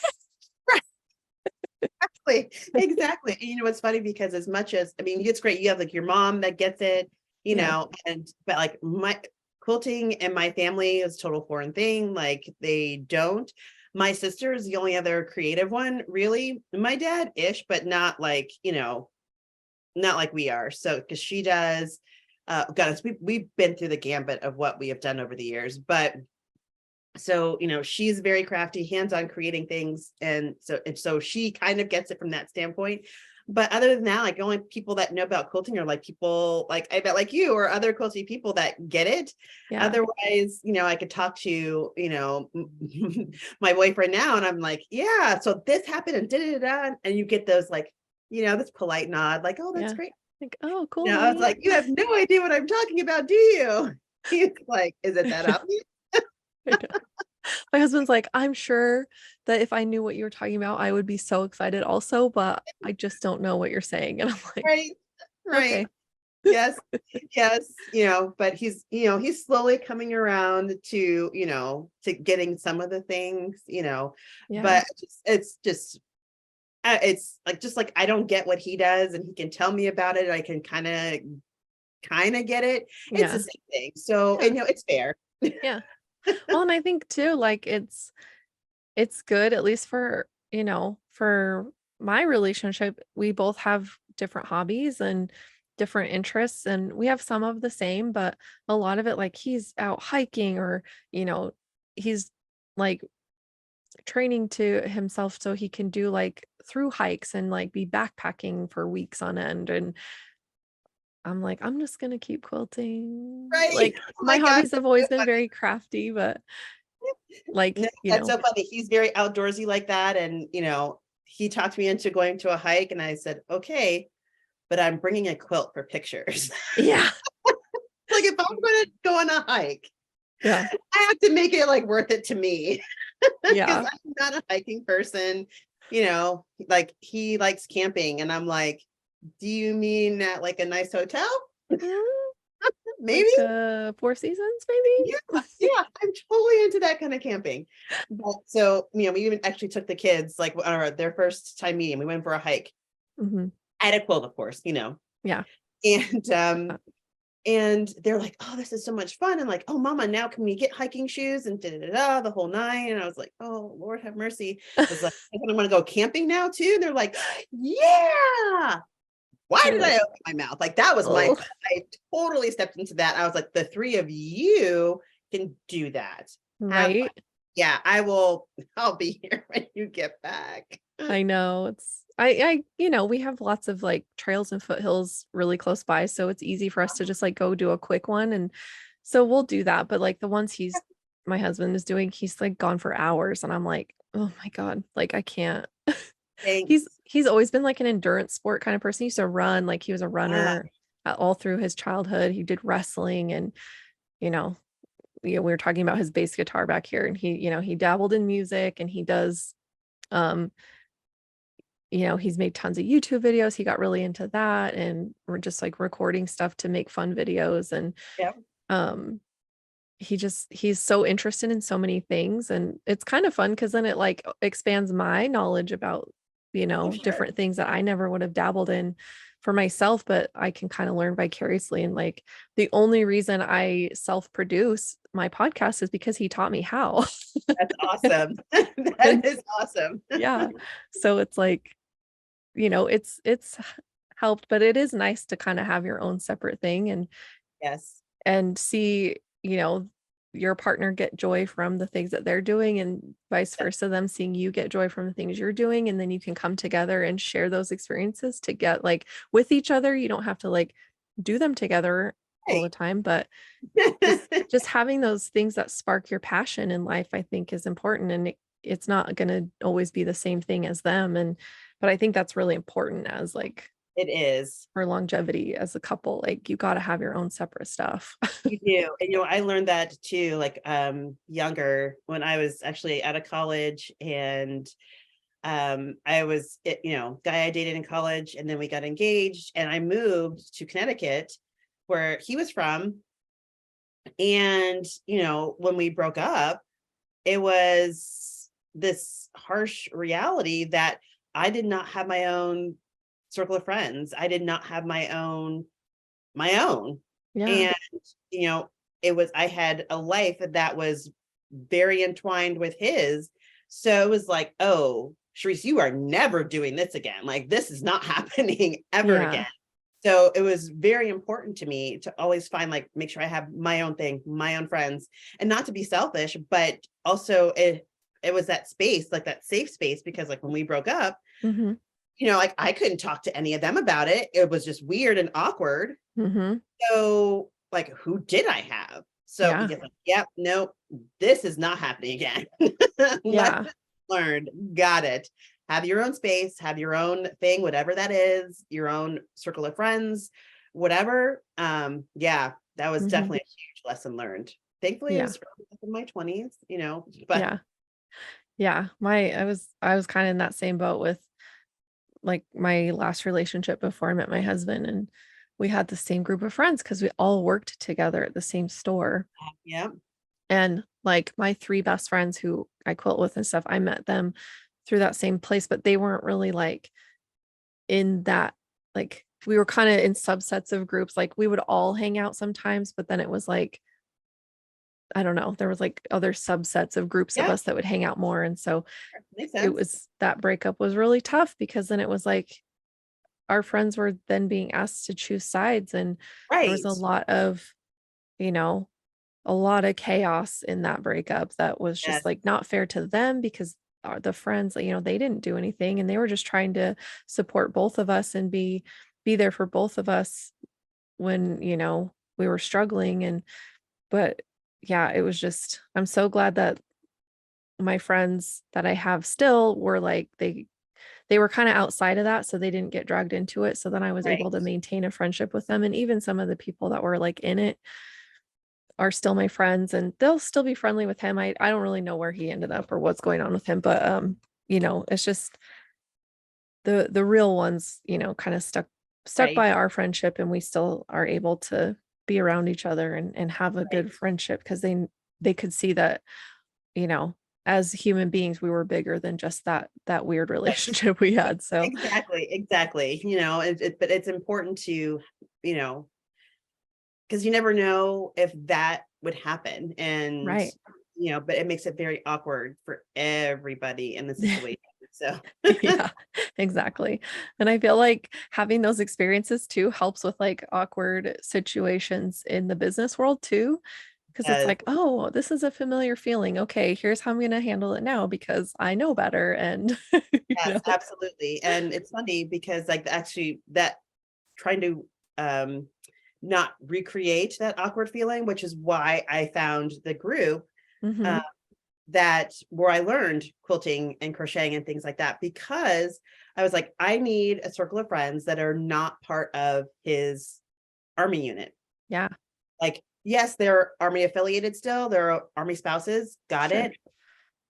Exactly. Exactly. And it's funny because as much as, I mean, it's great. You have like your mom that gets it, Yeah. but like my quilting and my family is total foreign thing. Like they don't. My sister is the only other creative one, really. My dad ish, but not like, not like we are. So, because she does, God, we've been through the gambit of what we have done over the years, but so she's very crafty, hands-on creating things, and so she kind of gets it from that standpoint. But other than that, like the only people that know about quilting are like people like I bet like you or other quilty people that get it. Yeah. Otherwise, I could talk to my boyfriend now and I'm like, yeah, so this happened and da, and you get those like this polite nod like, oh, that's Yeah. great. Like, oh, cool, I was honey. like, you have no idea what I'm talking about, do you? He's like, is it that obvious? I know. My husband's like, I'm sure that if I knew what you were talking about, I would be so excited also, but I just don't know what you're saying. And I'm like, Right. Right. okay. Yes. Yes. But he's slowly coming around to getting some of the things, Yeah. but it's like, just like, I don't get what he does and he can tell me about it. I can kind of get it. It's the Yeah. same thing. So, Yeah. and it's fair. Yeah. Well, and I think too, like it's good, at least for my relationship. We both have different hobbies and different interests, and we have some of the same, but a lot of it, like he's out hiking, or, you know, he's like training to himself so he can do like through hikes and like be backpacking for weeks on end. And I'm like, I'm just gonna keep quilting. Right. Like Oh my my God. hobbies have always been very crafty, but No, like, that's so funny. He's very outdoorsy like that. And, he talked me into going to a hike and I said, okay, but I'm bringing a quilt for pictures. yeah. Like if I'm going to go on a hike, Yeah. I have to make it like worth it to me because Yeah. I'm not a hiking person. Like he likes camping and I'm like, do you mean at like a nice hotel? Mm, Maybe. like Four Seasons, maybe? Yeah, yeah, I'm totally into that kind of camping. But so, we even actually took the kids like on their first time meeting. We went for a hike. Hmm. I had a quilt, of course, Yeah. and Uh, and they're like, oh, this is so much fun. And like, oh, mama, now can we get hiking shoes and the whole nine? And I was like, oh, Lord have mercy. I was like, I want to go camping now too. And they're like, yeah. Why You're did I like, open my mouth? Like that was my oh, fault. I totally stepped into that. I was like, the three of you can do that. Have fun. right. Yeah, I'll be here when you get back. I know. We have lots of like trails and foothills really close by, so it's easy for us to just like go do a quick one. And so we'll do that. But like the ones my husband is doing, he's like gone for hours. And I'm like, oh my God, like I can't. Thanks. He's always been like an endurance sport kind of person. He used to run, like he was a Ah, runner all through his childhood. He did wrestling, and you know, we were talking about his bass guitar back here, and he dabbled in music, and he does um he's made tons of YouTube videos. He got really into that, and we're just like recording stuff to make fun videos. And yeah, um he's so interested in so many things, and it's kind of fun because then it like expands my knowledge about for sure. different things that I never would have dabbled in for myself, but I can kind of learn vicariously. And like the only reason I self-produce my podcast is because he taught me how. That's awesome. That And is awesome. yeah. So it's like, it's helped, but it is nice to kind of have your own separate thing Yes. and see, your partner get joy from the things that they're doing and vice versa, them seeing you get joy from the things you're doing. And then you can come together and share those experiences to get like with each other. You don't have to like do them together all the Right. time, but just having those things that spark your passion in life, I think is important. And it's not going to always be the same thing as them. But I think that's really important as like It is. for longevity as a couple, like you got to have your own separate stuff. You do. And I learned that too, like younger when I was actually out of college, and I was guy I dated in college, and then we got engaged and I moved to Connecticut where he was from. And when we broke up, it was this harsh reality that I did not have my own circle of friends. I did not have my own. Yeah. And, I had a life that was very entwined with his. So it was like, oh, Shereece, you are never doing this again. Like, this is not happening ever Yeah. again. So it was very important to me to always find, like, make sure I have my own thing, my own friends, and not to be selfish, but also it was that space, like that safe space, because like when we broke up, Hmm. like I couldn't talk to any of them about it. It was just weird and awkward. Hmm. So like, who did I have? So Yeah. because like, yep, nope, this is not happening again. Yeah. Lesson learned. Got it. Have your own space, have your own thing, whatever that is, your own circle of friends, whatever. Yeah, that was Hmm. definitely a huge lesson learned. Thankfully, it Yeah. was in my 20s, but Yeah. Yeah. I was kind of in that same boat with like my last relationship before I met my husband. And we had the same group of friends because we all worked together at the same store. yeah, And like my three best friends who I quilt with and stuff, I met them through that same place, but they weren't really like in that, like we were kind of in subsets of groups. Like we would all hang out sometimes, but then it was like, I don't know, there was like other subsets of groups of yeah, us that would hang out more. And so makes it sense. was that breakup was really tough because then it was like our friends were then being asked to choose sides. And there was Right. you know, a lot of chaos in that breakup that was just Yes, like not fair to them because the friends, they didn't do anything and they were just trying to support both of us and be there for both of us when, we were struggling. But yeah, it was just, I'm so glad that my friends that I have still were like they were kind of outside of that, so they didn't get dragged into it. So then I was right. able to maintain a friendship with them. And even some of the people that were like in it are still my friends and they'll still be friendly with him. I don't really know where he ended up or what's going on with him, but it's just the real ones, kind of stuck Right. by our friendship and we still are able to be around each other and have a Right. good friendship because they could see that, you know, as human beings we were bigger than just that weird Right. relationship we had. So, Exactly. But it's important to, you know, because you never know if that would happen. And, right. but it makes it very awkward for everybody in the situation. So, Yeah, exactly. And I feel like having those experiences too helps with like awkward situations in the business world too. Because it's yes, like, oh, this is a familiar feeling. Okay, here's how I'm going to handle it now because I know better. And, yes, absolutely. And it's funny because, like, actually, that trying to not recreate that awkward feeling, which is why I found the group uh, hmm that where I learned quilting and crocheting and things like that, because I was like, I need a circle of friends that are not part of his army unit. yeah, Like, yes, they're army affiliated still, they're army spouses, got sure. it,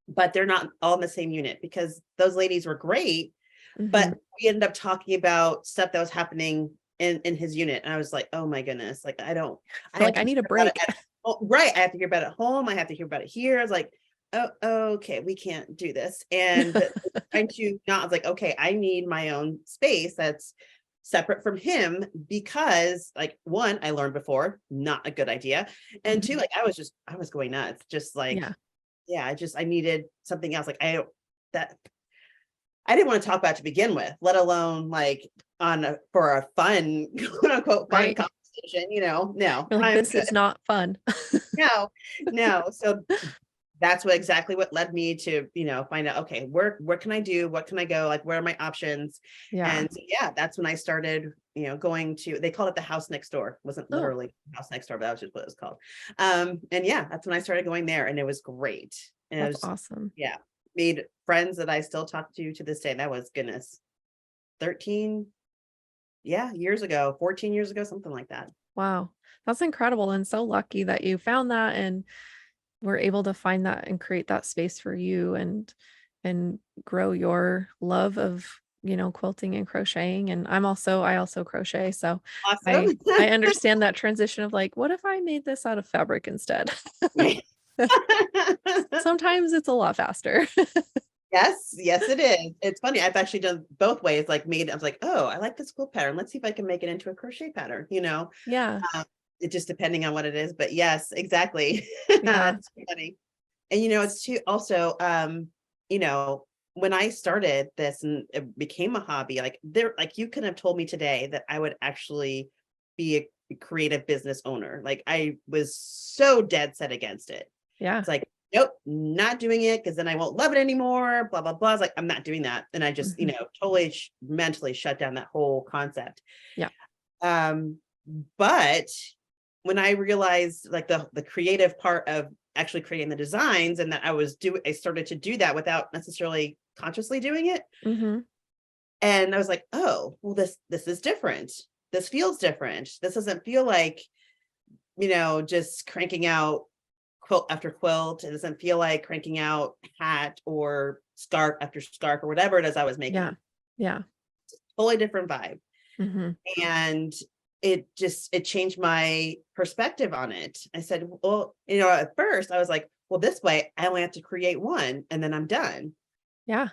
but they're not all in the same unit because those ladies were great, hmm but we ended up talking about stuff that was happening in his unit. And I was like, oh my goodness, like I You're have like, to I hear need a about it break. at home. Right. I have to hear about it at home. I have to hear about it here. I was like, oh, okay, we can't do this. And trying to not, I was like, okay, I need my own space that's separate from him because like one, I learned before, not a good idea. And two, Mhm. like I was going nuts. Just like, Yeah. yeah, I needed something else. Like that I didn't want to talk about to begin with, let alone like for a fun, quote unquote, fun Right. conversation, no, You're like, I'm this good. is not fun. No, no. So that's exactly what led me to, find out, okay, where can I do? What can I go? Like, where are my options? Yeah. And so, yeah, that's when I started, going to, they called it the house next door. It wasn't Oh, literally house next door, but that was just what it was called. And yeah, that's when I started going there and it was great. And it that's was, awesome. yeah, made friends that I still talk to this day. That was goodness, 13, yeah, years ago, 14 years ago, something like that. Wow. That's incredible and so lucky that you found that and were able to find that and create that space for you and grow your love of, quilting and crocheting. And I also crochet. So Awesome. I understand that transition of like, what if I made this out of fabric instead? Sometimes it's a lot faster. Yes, yes, it is. It's funny. I've actually done both ways, like I was like, oh, I like this quilt pattern. Let's see if I can make it into a crochet pattern. Yeah. Um, it just depending on what it is. But yes, exactly. Yeah. That's funny. And it's too also, you know, when I started this and it became a hobby, like you could have told me today that I would actually be a creative business owner. Like I was so dead set against it. Yeah. It's like, nope, not doing it because then I won't love it anymore. Blah, blah, blah. It's like, I'm not doing that. And I just, Mhm. totally mentally shut down that whole concept. Yeah. Um, but when I realized like the creative part of actually creating the designs and that I started to do that without necessarily consciously doing it. Mhm. And I was like, oh, well, this is different. This feels different. This doesn't feel like, just cranking out quilt after quilt. It doesn't feel like cranking out hat or scarf after scarf or whatever it is I was Yeah. making. Yeah. Totally different vibe. Mhm. And it changed my perspective on it. I said, well, at first I was like, well, this way I only have to create one and then I'm done. Yeah.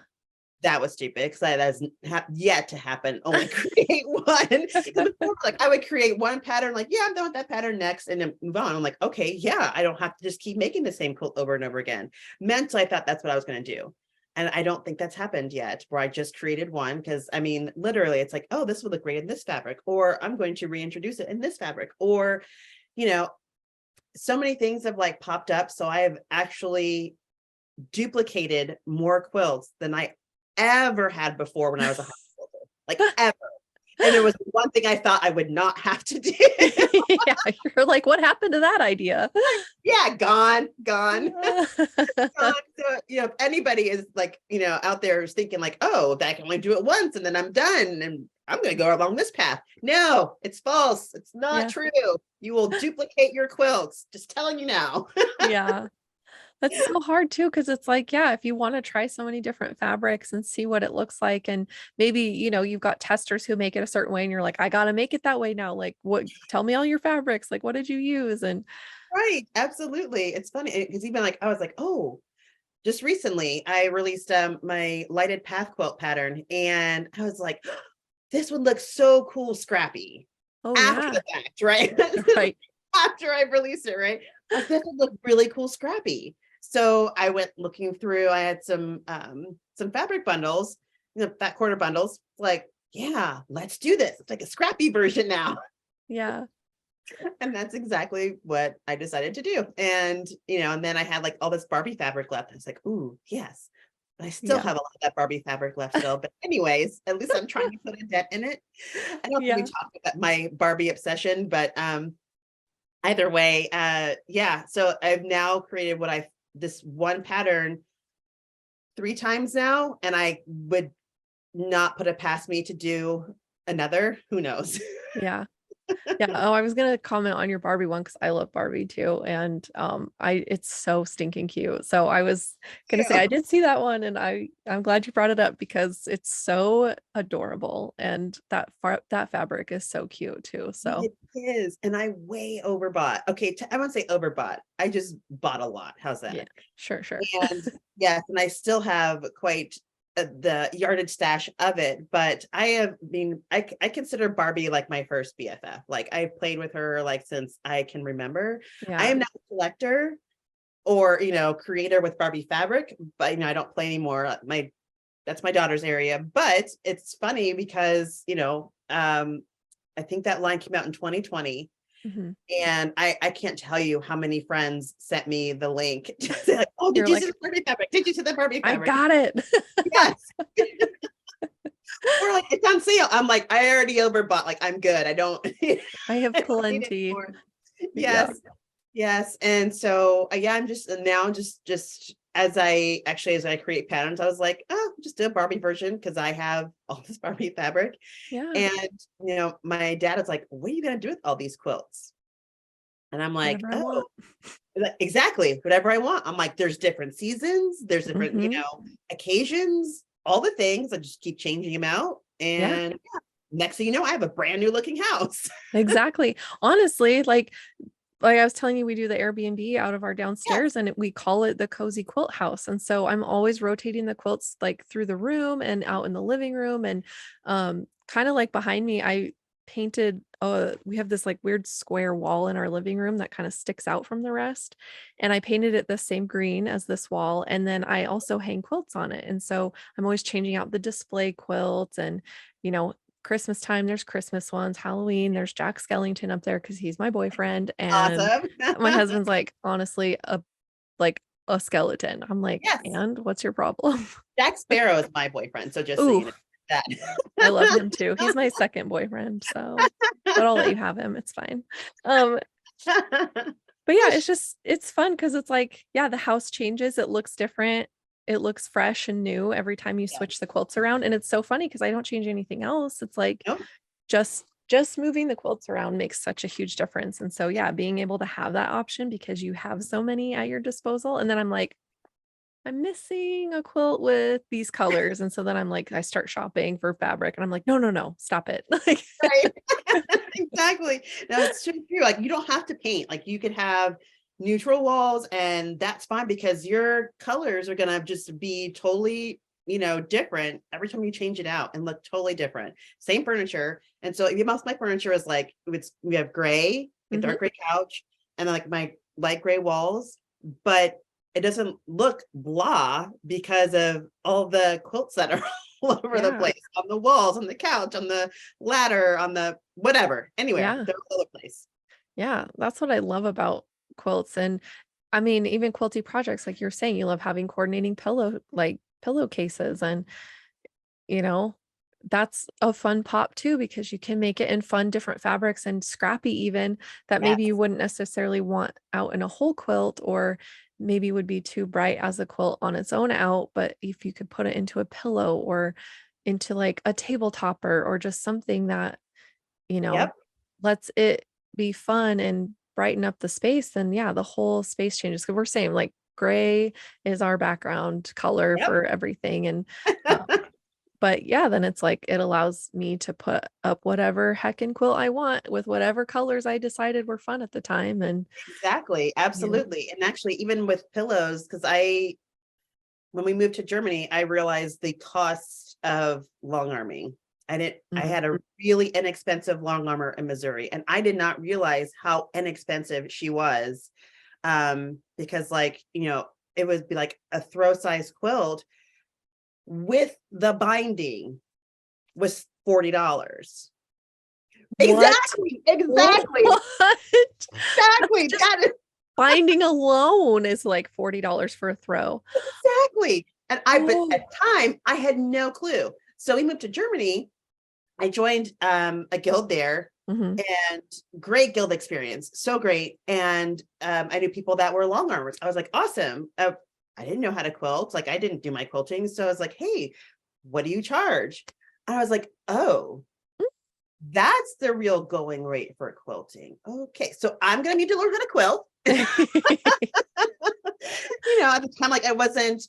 That was stupid because that hasn't yet to happen. Only create one. Because before, like I would create one pattern, like, yeah, I'm done with that pattern next, and then move on. I'm like, okay, yeah, I don't have to just keep making the same quilt over and over again. Mentally, I thought that's what I was going to do. And I don't think that's happened yet, where I just created one. Because I mean, literally, it's like, oh, this would look great in this fabric, or I'm going to reintroduce it in this fabric, or, you know, so many things have like popped up. So I have actually duplicated more quilts than I ever had before when I was a high schooler, like ever. And it was one thing I thought I would not have to do. Yeah. You're like, what happened to that idea? Yeah, gone. Gone. So, if anybody is like, out there is thinking like, oh, I can only do it once and then I'm done and I'm going to go along this path. No, it's false. It's not Yeah. true. You will duplicate your quilts. Just telling you now. Yeah. That's so hard too, because it's like, yeah, if you want to try so many different fabrics and see what it looks like, and maybe, you've got testers who make it a certain way, and you're like, I gotta make it that way now. Like, what, tell me all your fabrics. Like, what did you use? And Right. Absolutely. It's funny because even like, I was like, oh, just recently I released my lighted path quilt pattern and I was like, this would look so cool scrappy oh after yeah. the fact, right? Right. After I released it, right? Like this would look really cool scrappy. So I went looking through, I had some fabric bundles, fat quarter bundles, like, yeah, let's do this. It's like a scrappy version now. Yeah. And that's exactly what I decided to do. And then I had like all this Barbie fabric left. I was like, ooh, yes. But I still Yeah. have a lot of that Barbie fabric left still. But anyways, at least I'm trying to put a dent in it. I don't think we Yeah. talked about my Barbie obsession, but either way, yeah. So I've now created this one pattern 3 times now, and I would not put it past me to do another. Who knows? Yeah. Yeah. Oh, I was gonna comment on your Barbie one because I love Barbie too. And it's so stinking cute. So I was gonna say I did see that one and I'm glad you brought it up because it's so adorable and that fabric is so cute too. So It is, and I way overbought. Okay, I won't say overbought. I just bought a lot. How's yeah, that? sure, sure. And yes, and I still have quite the yardage stash of it, but I consider Barbie like my first BFF. Like I played with her like since I can remember. I Yeah. am not a collector or creator with Barbie fabric, but I don't play anymore. That's my daughter's area. But it's funny because I think that line came out in 2020. Mhm. And I can't tell you how many friends sent me the link to say like, oh, did You're you see like, the Barbie fabric? Did you see the Barbie I fabric? got it. Yes. Or like it's on sale. I'm like, I already overbought. Like I'm good. I don't, I I have don't need it plenty. anymore. Yeah. Yes. Yes. And so yeah, I'm just now just as I create patterns, I was like, oh, just do a Barbie version because I have all this Barbie fabric. Yeah. And my dad is like, what are you gonna do with all these quilts? And I'm like, Whatever I oh, want. exactly, whatever I want. I'm like, there's different seasons, there's different, Hmm. occasions, all the things. I just keep changing them out. Yeah, And yeah, next thing you know, I have a brand new looking house. exactly. Honestly, like I was telling you, we do the Airbnb out of our Yes. downstairs and we call it the cozy quilt house. And so I'm always rotating the quilts like through the room and out in the living room. And kind of like behind me, I painted we have this like weird square wall in our living room that kind of sticks out from the rest. And I painted it the same green as this wall. And then I also hang quilts on it. And so I'm always changing out the display quilts and, you know, Christmas time, there's Christmas ones, Halloween, there's Jack Skellington up there because he's my boyfriend. And Awesome. my husband's like, honestly, a skeleton. I'm like, Yes. and what's your problem? Jack Sparrow is my boyfriend. So just so Ooh, you know that. I love him too. He's my second boyfriend, so but I'll let you have him. It's fine. Um, but yeah, it's fun because it's like, yeah, the house changes, it looks different. It looks fresh and new every time you Yes. switch the quilts around. And it's so funny because I don't change anything else. It's like Nope. just moving the quilts around makes such a huge difference. And so yeah, being able to have that option because you have so many at your disposal. And then I'm like, I'm missing a quilt with these colors. And so then I'm like, I start shopping for fabric and I'm like, no, no, no, stop it. Like, Right. Exactly. No, it's so true. Like you don't have to paint. Like you could have neutral walls and that's fine because your colors are gonna just be totally, different every time you change it out and look totally different. Same furniture. And so most of my furniture is like we have gray, a mhm, dark gray couch, and like my light gray walls, but it doesn't look blah because of all the quilts that are all over the yeah, place on the walls, on the couch, on the ladder, on the whatever, anywhere. yeah, They're all over the place. yeah. That's what I love about quilts. And I mean, even quilty projects, like you're saying, you love having coordinating pillowcases and you know, that's a fun pop too because you can make it in fun different fabrics and scrappy even that maybe you Yes. wouldn't necessarily want out in a whole quilt or maybe would be too bright as a quilt on its own out, but if you could put it into a pillow or into like a table topper or just something that, you know, Yep. lets it be fun and brighten up the space, then yeah, the whole space changes. Because we're saying like gray is our background color Yep. for everything. And uh, but yeah, then it's like it allows me to put up whatever heckin' quilt I want with whatever colors I decided were fun at the time. And, Exactly. you know, Absolutely. And actually, even with pillows, because when we moved to Germany, I realized the cost of long arming. I mhm, had a really inexpensive long armor in Missouri, and I did not realize how inexpensive she was. Because it would be like a throw size quilt with the binding was $40. what? Exactly. Exactly. What? That's Exactly. just That is binding alone is like $40 for a throw. exactly. But Oh, at the time, I had no clue. So we moved to Germany. I joined a guild there mhm, and great guild experience. So great. And I knew people that were long armors. I was like, awesome. I didn't know how to quilt. Like I didn't do my quilting. So I was like, hey, what do you charge? And I was like, oh, that's the real going rate for quilting. Okay. So I'm going to need to learn how to quilt. At the time, like I wasn't,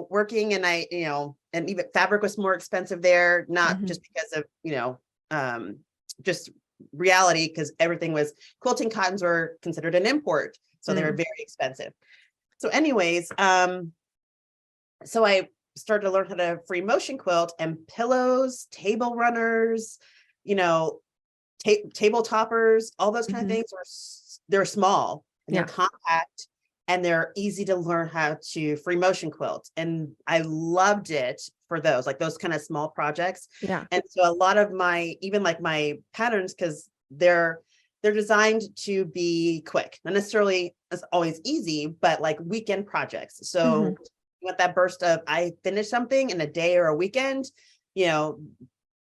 working and and even fabric was more expensive there, not mhm, just because of, just reality, because everything was quilting cottons were considered an import. So they were mm, very expensive. So anyways, so I started to learn how to free motion quilt, and pillows, table runners, you know, table toppers, all those kind of Mhm. things they're small and they're Yeah. compact and they're easy to learn how to free motion quilt. And I loved it for those, like those kind of small projects. Yeah. And so a lot of my, even like my patterns, because they're designed to be quick, not necessarily as always easy, but like weekend projects. Mhm. So you want that burst of I finished something in a day or a weekend, you know,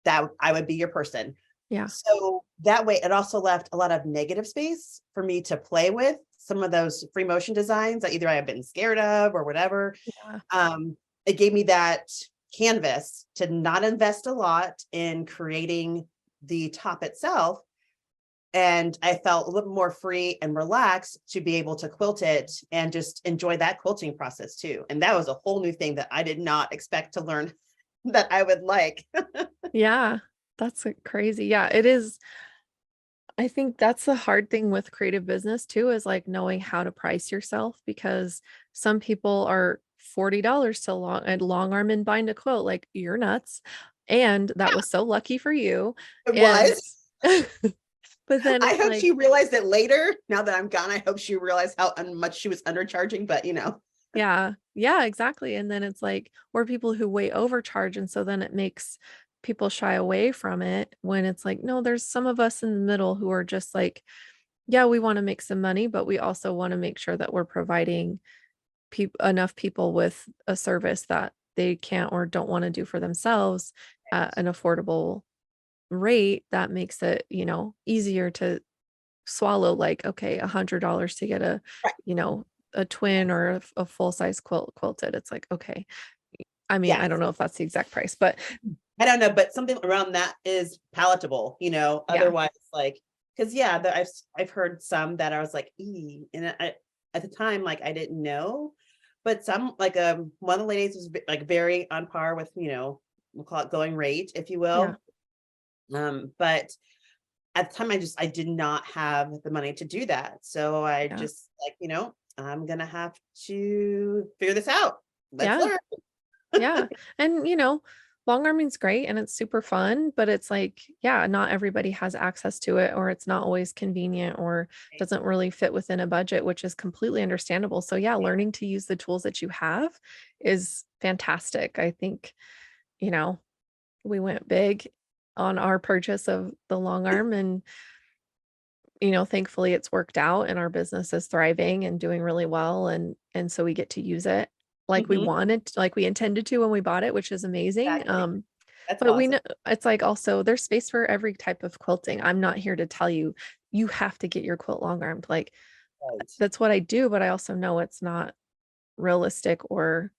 that I would be your person. Yeah. So that way, it also left a lot of negative space for me to play with some of those free motion designs that either I have been scared of or whatever. Yeah. It gave me that canvas to not invest a lot in creating the top itself. And I felt a little more free and relaxed to be able to quilt it and just enjoy that quilting process too. And that was a whole new thing that I did not expect to learn that I would like. Yeah. That's crazy. Yeah, it is. I think that's the hard thing with creative business too, is like knowing how to price yourself because some people are $40 to long arm and bind a quilt. Like you're nuts. And that was so lucky for you. It And was. but then I it's hope like, she realized it later. Now that I'm gone, I hope she realized how much she was undercharging, but yeah, yeah, exactly. And then it's like, or people who way overcharge. And so then it makes people shy away from it when it's like, no, there's some of us in the middle who are just like, yeah, we want to make some money, but we also want to make sure that we're providing enough people with a service that they can't or don't want to do for themselves at an affordable rate that makes it, easier to swallow like, okay, $100 to get right. you know, a twin or a full size quilted. It's like, okay. I mean, I don't Yes. know if that's the exact price, but I don't know, but something around that is palatable, yeah, otherwise like, because I've heard some that I was like, and at the time, like I didn't know, but some like one of the ladies was like very on par with, we'll call it going rate, if you yeah, will. But at the time I did not have the money to do that. So I yeah, just like, I'm gonna have to figure this out. Let's yeah. learn. Yeah. And, long arming's great and it's super fun, but it's like, yeah, not everybody has access to it or it's not always convenient or doesn't really fit within a budget, which is completely understandable. So, yeah, Yeah. learning to use the tools that you have is fantastic. I think, you know, we went big on our purchase of the long arm and thankfully it's worked out and our business is thriving and doing really well and so we get to use it like we Mhm. wanted, like we intended to when we bought it, which is amazing. Exactly. That's But we awesome. know it's like also there's space for every type of quilting. I'm not here to tell you you have to get your quilt long armed. Like Right. that's what I do, but I also know it's not realistic or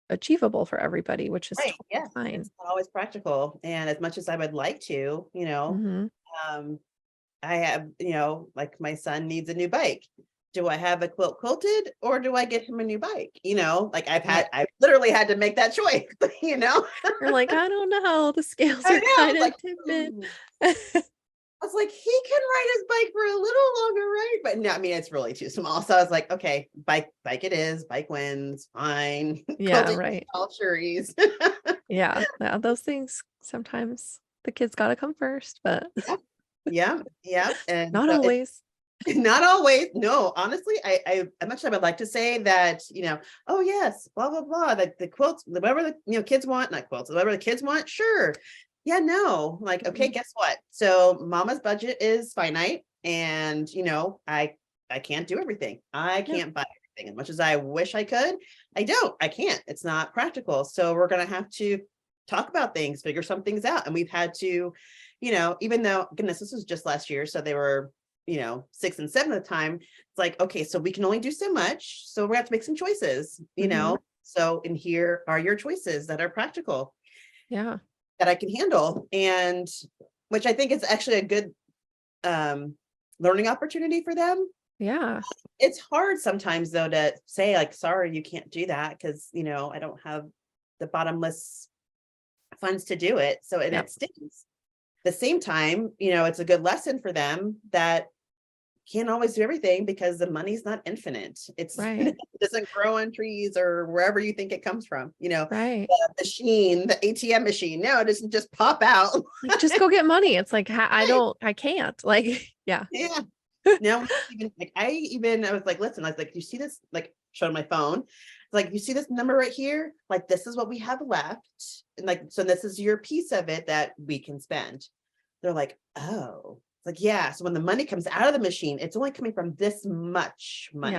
achievable for everybody, which is Right. totally Yeah. fine. It's not always practical. And as much as I would like to, Mhm. um, I have, like my son needs a new bike. Do I have a quilt quilted or do I get him a new bike? Like Yeah. I've literally had to make that choice, You're like, I don't know. The scales I are know. I kind was of like, tipping. "Ooh." I was like, he can ride his bike for a little longer, right? But no, I mean, it's really too small. So I was like, okay, bike it is, bike wins, fine. Yeah, Quilting right. all Shereece. Yeah. Yeah, those things sometimes the kids gotta come first, but Yeah, yeah, yeah. And not so it's always. not always. No, honestly, as much as I would like to say that, oh yes, blah blah blah, like the quilts, whatever the kids want, not quilts, whatever the kids want, sure. Yeah, no, like okay, Mhm. guess what? So mama's budget is finite, and I can't do everything. I Yeah. can't buy everything as much as I wish I could. I don't. I can't. It's not practical. So we're gonna have to talk about things, figure some things out, and we've had to, even though goodness, this was just last year, so they were 6 and 7 at the time. It's like, okay, so we can only do so much. So we have to make some choices, Mhm. So, and here are your choices that are practical Yeah. that I can handle. And which I think is actually a good learning opportunity for them. Yeah. It's hard sometimes though to say, like, sorry, you can't do that because, I don't have the bottomless funds to do it. So, and Yep. it stings. The same time, it's a good lesson for them that can't always do everything because the money's not infinite. Right. It doesn't grow on trees or wherever you think it comes from. Right. The machine, the ATM machine, no, it doesn't just pop out. Like, just go get money. It's like, I can't. Like, yeah. Yeah. No, even like I was like, listen, I was like, you see this, like showed my phone. Like, you see this number right here? Like, this is what we have left. And like, so this is your piece of it that we can spend. They're like, oh, it's like, yeah. So when the money comes out of the machine, it's only coming from this much Yeah. money.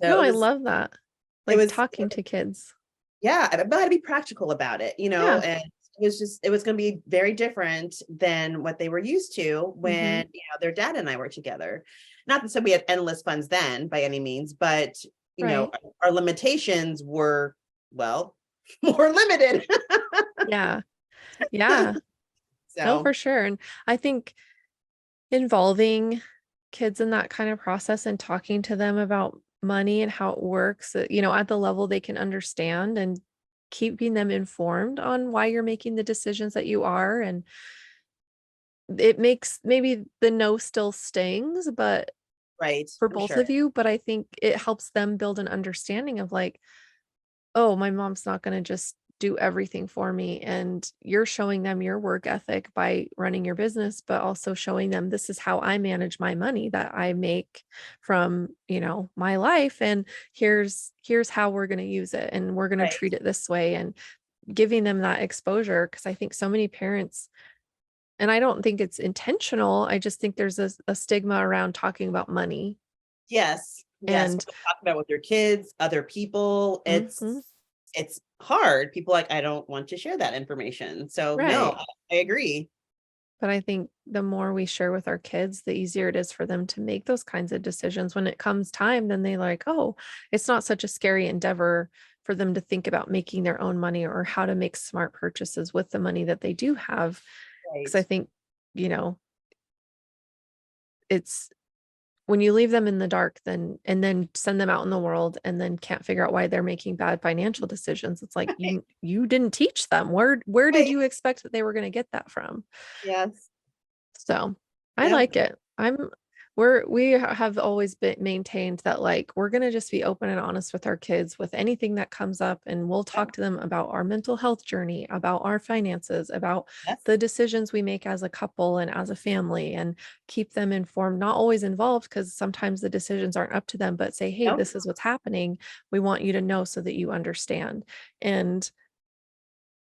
No, So I love that. it Like was, talking to kids. yeah, but I had to be practical about it, Yeah. and it was going to be very different than what they were used to Hmm. when, their dad and I were together. Not that said we had endless funds then by any means, but, Right. our limitations were, well, more limited. Yeah. Yeah. No, So, for sure. And I think involving kids in that kind of process and talking to them about money and how it works, at the level they can understand, and keeping them informed on why you're making the decisions that you are. And it makes maybe the no still stings, but right, for I'm both sure. of you, but I think it helps them build an understanding of like, oh, my mom's not going to just do everything for me. And you're showing them your work ethic by running your business, but also showing them this is how I manage my money that I make from, my life. And here's how we're going to use it. And we're going to Right. treat it this way, and giving them that exposure. Cause I think so many parents, and I don't think it's intentional. I just think there's a stigma around talking about money. Yes. Yes. And When you talk about with your kids, other people, mhm, it's hard. People like, I don't want to share that information. So no, right. I agree. But I think the more we share with our kids, the easier it is for them to make those kinds of decisions. When it comes time, then they like, oh, it's not such a scary endeavor for them to think about making their own money or how to make smart purchases with the money that they do have. Because Right. I think, you know, it's when you leave them in the dark, then send them out in the world and then can't figure out why they're making bad financial decisions. It's like Right. you didn't teach them. Where did Right. you expect that they were going to get that from? Yes. So I Yep. like it. We have always been maintained that like we're gonna just be open and honest with our kids with anything that comes up, and we'll Yep. talk to them about our mental health journey, about our finances, about Yes. the decisions we make as a couple and as a family, and keep them informed, not always involved because sometimes the decisions aren't up to them, but say, hey, Nope. this is what's happening. We want you to know so that you understand. And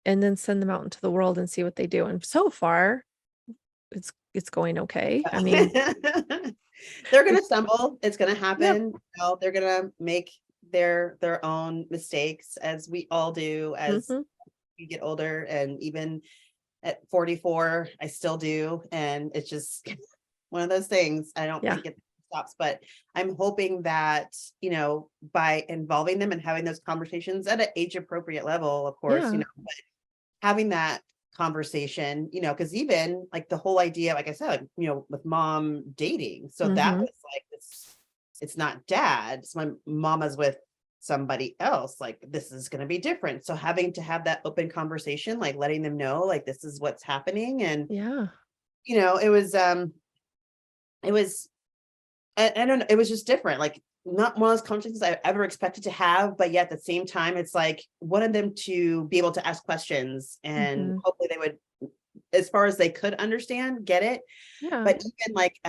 then send them out into the world and see what they do. And so far, it's going okay. I mean, They're gonna we stumble. It's gonna yep. happen. They're gonna make their own mistakes as we all do as Mhm. we get older. And even at 44, I still do. And it's just one of those things. I don't Yeah. think it stops, but I'm hoping that, by involving them and having those conversations at an age appropriate level, of course, Yeah. having that conversation, because even like the whole idea, like I said, like, with mom dating. So that Mhm. was like it's not dad. It's my mama's with somebody else. Like this is gonna be different. So having to have that open conversation, like letting them know like this is what's happening. And Yeah. it was I don't know, it was just different. Like not one of those conversations I ever expected to have, but yet at the same time, it's like wanted them to be able to ask questions and Mhm. hopefully they would, as far as they could understand, get it. Yeah. But even like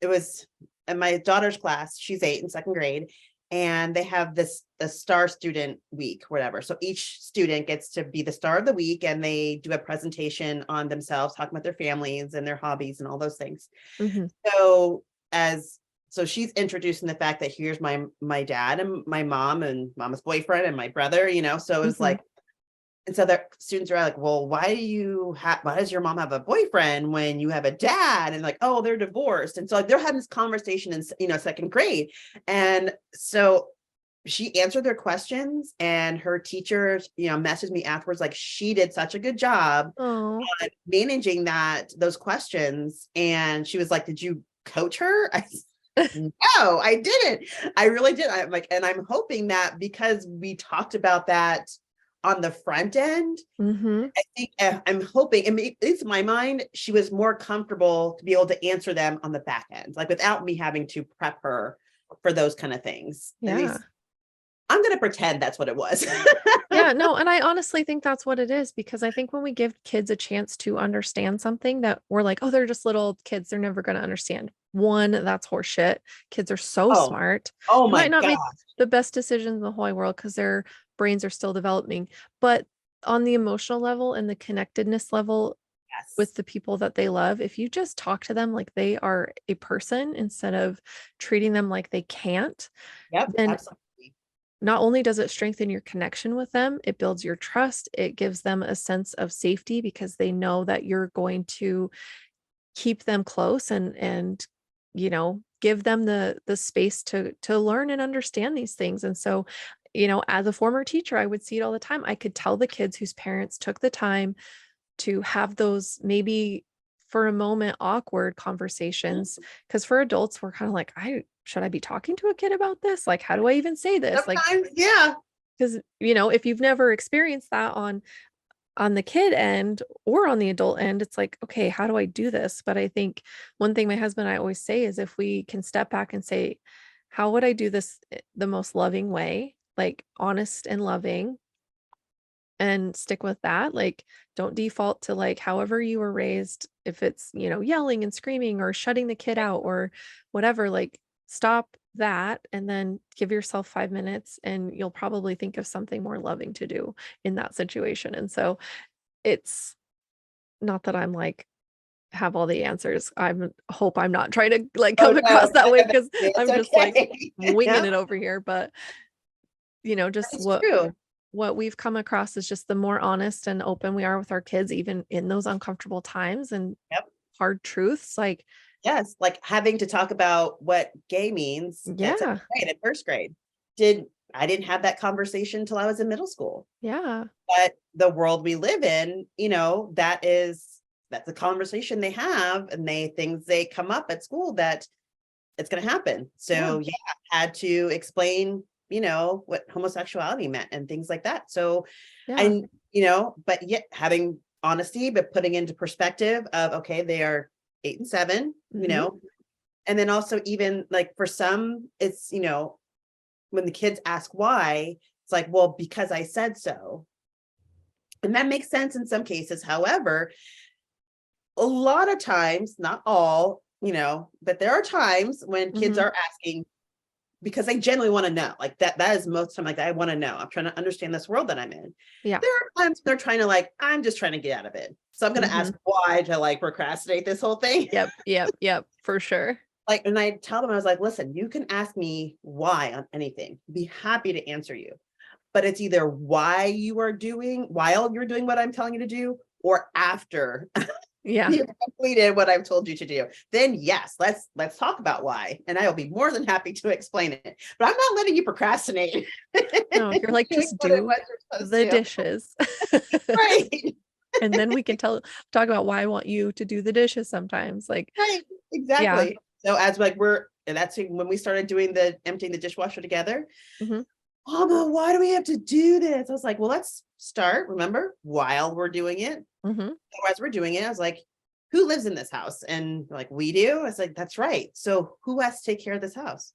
it was in my daughter's class, she's 8 in second grade, and they have this a star student week, whatever. So each student gets to be the star of the week and they do a presentation on themselves, talking about their families and their hobbies and all those things. Mhm. So as so she's introducing the fact that here's my dad and my mom and mama's boyfriend and my brother, so it was Mhm. like, and so their students are like, well, why does your mom have a boyfriend when you have a dad? And like, oh, they're divorced. And so like, they're having this conversation in, second grade. And so she answered their questions and her teacher, messaged me afterwards, like she did such a good job Oh. on managing those questions. And she was like, did you coach her? No, I didn't. I really did. I'm like, and I'm hoping that because we talked about that on the front end, Mhm. I think I'm hoping, and it's my mind, she was more comfortable to be able to answer them on the back end, like without me having to prep her for those kind of things. At Yeah. least I'm going to pretend that's what it was. Yeah, no, and I honestly think that's what it is because I think when we give kids a chance to understand something that we're like, "Oh, they're just little kids, they're never gonna understand." One, that's horseshit. Kids are so Oh, smart. oh They might my not make God. the best decisions in the whole wide world because their brains are still developing, but on the emotional level and the connectedness level with Yes. the people that they love, if you just talk to them like they are a person instead of treating them like they can't, Yep. then Absolutely. not only does it strengthen your connection with them, it builds your trust, it gives them a sense of safety because they know that you're going to keep them close and give them the space to learn and understand these things. And so, as a former teacher, I would see it all the time. I could tell the kids whose parents took the time to have those maybe for a moment awkward conversations because for adults we're kind of like, I should I be talking to a kid about this? Like, how do I even say this? Like, Sometimes, yeah. because if you've never experienced that on the kid end or on the adult end, it's like, okay, how do I do this? But I think one thing my husband and I always say is if we can step back and say, how would I do this the most loving way, like honest and loving, and stick with that. Like, don't default to like however you were raised, if it's, yelling and screaming or shutting the kid out or whatever, like stop that and then give yourself 5 minutes and you'll probably think of something more loving to do in that situation. And so it's not that I'm like have all the answers. I'm hope I'm not trying to like Oh come no, across that way because it's I'm just like okay. winging Yeah, it over here. But just that's true. what we've come across is just the more honest and open we are with our kids, even in those uncomfortable times and Yep. hard truths, like, Yes, like having to talk about what gay means at second yeah, grade, at first grade. I didn't have that conversation until I was in middle school. yeah, But the world we live in, that's a conversation they have, and things they come up at school that it's going to happen. yeah, So yeah, I had to explain, what homosexuality meant and things like that. So yeah, I, but yet having honesty, but putting into perspective of, okay, they are 8 and 7, mhm, and then also even like for some, it's, when the kids ask why, it's like, well, because I said so. And that makes sense in some cases. However, a lot of times, not all, but there are times when kids mhm, are asking because they genuinely want to know. Like that is most time like I want to know. I'm trying to understand this world that I'm in. yeah, There are times they're trying to like, I'm just trying to get out of it. So I'm gonna ask mhm, why to like procrastinate this whole thing. yep, yep, yep, for sure. Like, and I tell them, I was like, listen, you can ask me why on anything. Be happy to answer you. But it's either while you're doing what I'm telling you to do, or after Yeah, you've completed what I've told you to do. Then yes, let's talk about why. And I will be more than happy to explain it. But I'm not letting you procrastinate. no, you're like, Doing just what it do was you're supposed the to. dishes. Right. And then we can talk about why I want you to do the dishes sometimes, like, Right. yeah, Exactly. So as like and that's when we started doing the emptying the dishwasher together. mhm, Mama, why do we have to do this? I was like, well, let's start, remember, while we're doing it. mhm, So as we're doing it, I was like, who lives in this house? And like, we do. I was like, that's right. So who has to take care of this house?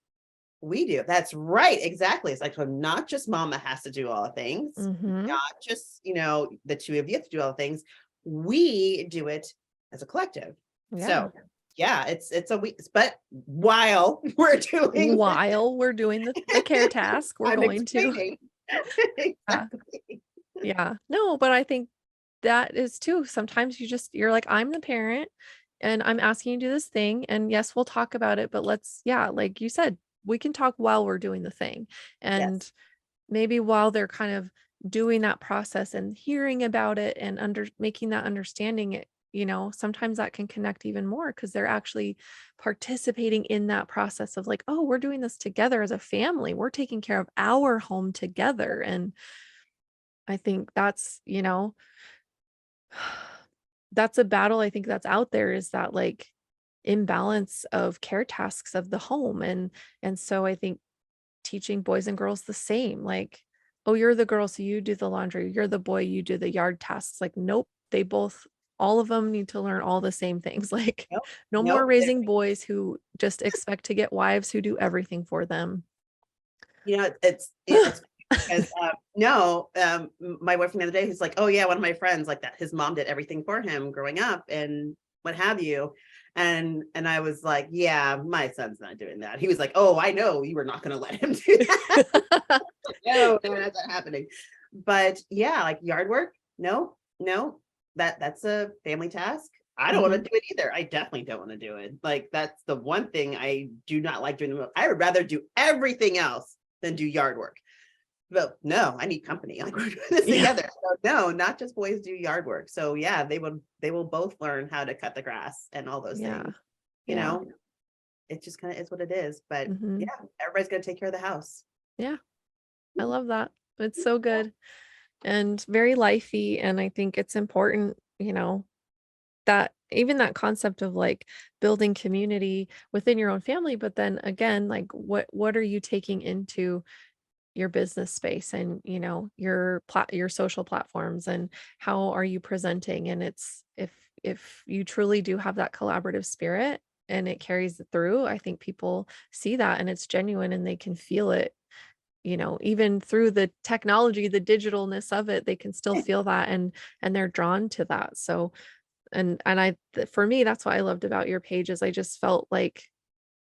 We do. That's right. Exactly. It's like, so not just mama has to do all the things, mhm, not just, the two of you have to do all the things. We do it as a collective. yeah. So yeah, it's a week, but while we're doing this, While we're doing the care task, we're I'm going to explaining. yeah, Exactly. yeah. No, but I think that is too. Sometimes you're like, "I'm the parent, and I'm asking you to do this thing, and yes, we'll talk about it, but let's" yeah, like you said, we can talk while we're doing the thing. And Yes. maybe while they're kind of doing that process and hearing about it and making that understanding it, sometimes that can connect even more because they're actually participating in that process of like, oh, we're doing this together as a family. We're taking care of our home together. And I think that's a battle I think that's out there is that like imbalance of care tasks of the home. And so I think teaching boys and girls the same, like, oh, you're the girl, so you do the laundry. You're the boy, you do the yard tasks. Like, nope, they both, all of them need to learn all the same things. Like, Nope, no more nope. raising boys who just expect to get wives who do everything for them. It's because no, my boyfriend the other day, he's like, oh yeah, one of my friends like that, his mom did everything for him growing up and what have you. And I was like, yeah, my son's not doing that. He was like, oh, I know you were not going to let him do that. No, that's not happening. But yeah, like yard work, no, no, that's a family task. I don't want to Mhm. do it either. I definitely don't want to do it. Like that's the one thing I do not like doing. I would rather do everything else than do yard work. But no, I need company. Like we're doing this Yeah. together. So no, not just boys do yard work. So yeah, they will both learn how to cut the grass and all those Yeah. things. You Yeah. know, it just kind of is what it is. But yeah, Mhm. everybody's gonna take care of the house. Yeah. I love that. It's so good and very lifey. And I think it's important, that even that concept of like building community within your own family, but then again, like what are you taking into your business space and your social platforms, and how are you presenting? And it's if you truly do have that collaborative spirit and it carries it through, I think people see that and it's genuine and they can feel it, even through the technology, the digitalness of it, they can still feel that, and they're drawn to that. So, for me, that's what I loved about your pages. I just felt like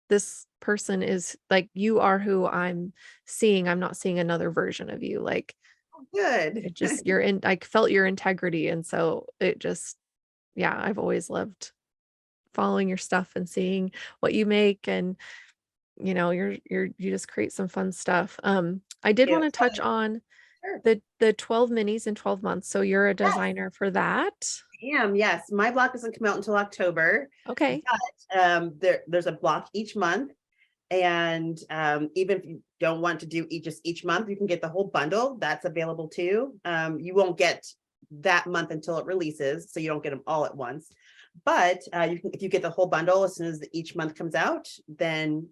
this person is like, you are who I'm seeing. I'm not seeing another version of you. Like, Good. it just, I felt your integrity. And so it just, yeah, I've always loved following your stuff and seeing what you make. And, you just create some fun stuff. I did Yeah. want to touch on Sure. the 12 minis in 12 months. So you're a Yes, designer for that. I am. Yes, my block doesn't come out until October, Okay. but there's a block each month. And even if you don't want to do each month, you can get the whole bundle. That's available too. You won't get that month until it releases, so you don't get them all at once. But if you get the whole bundle as soon as each month comes out, then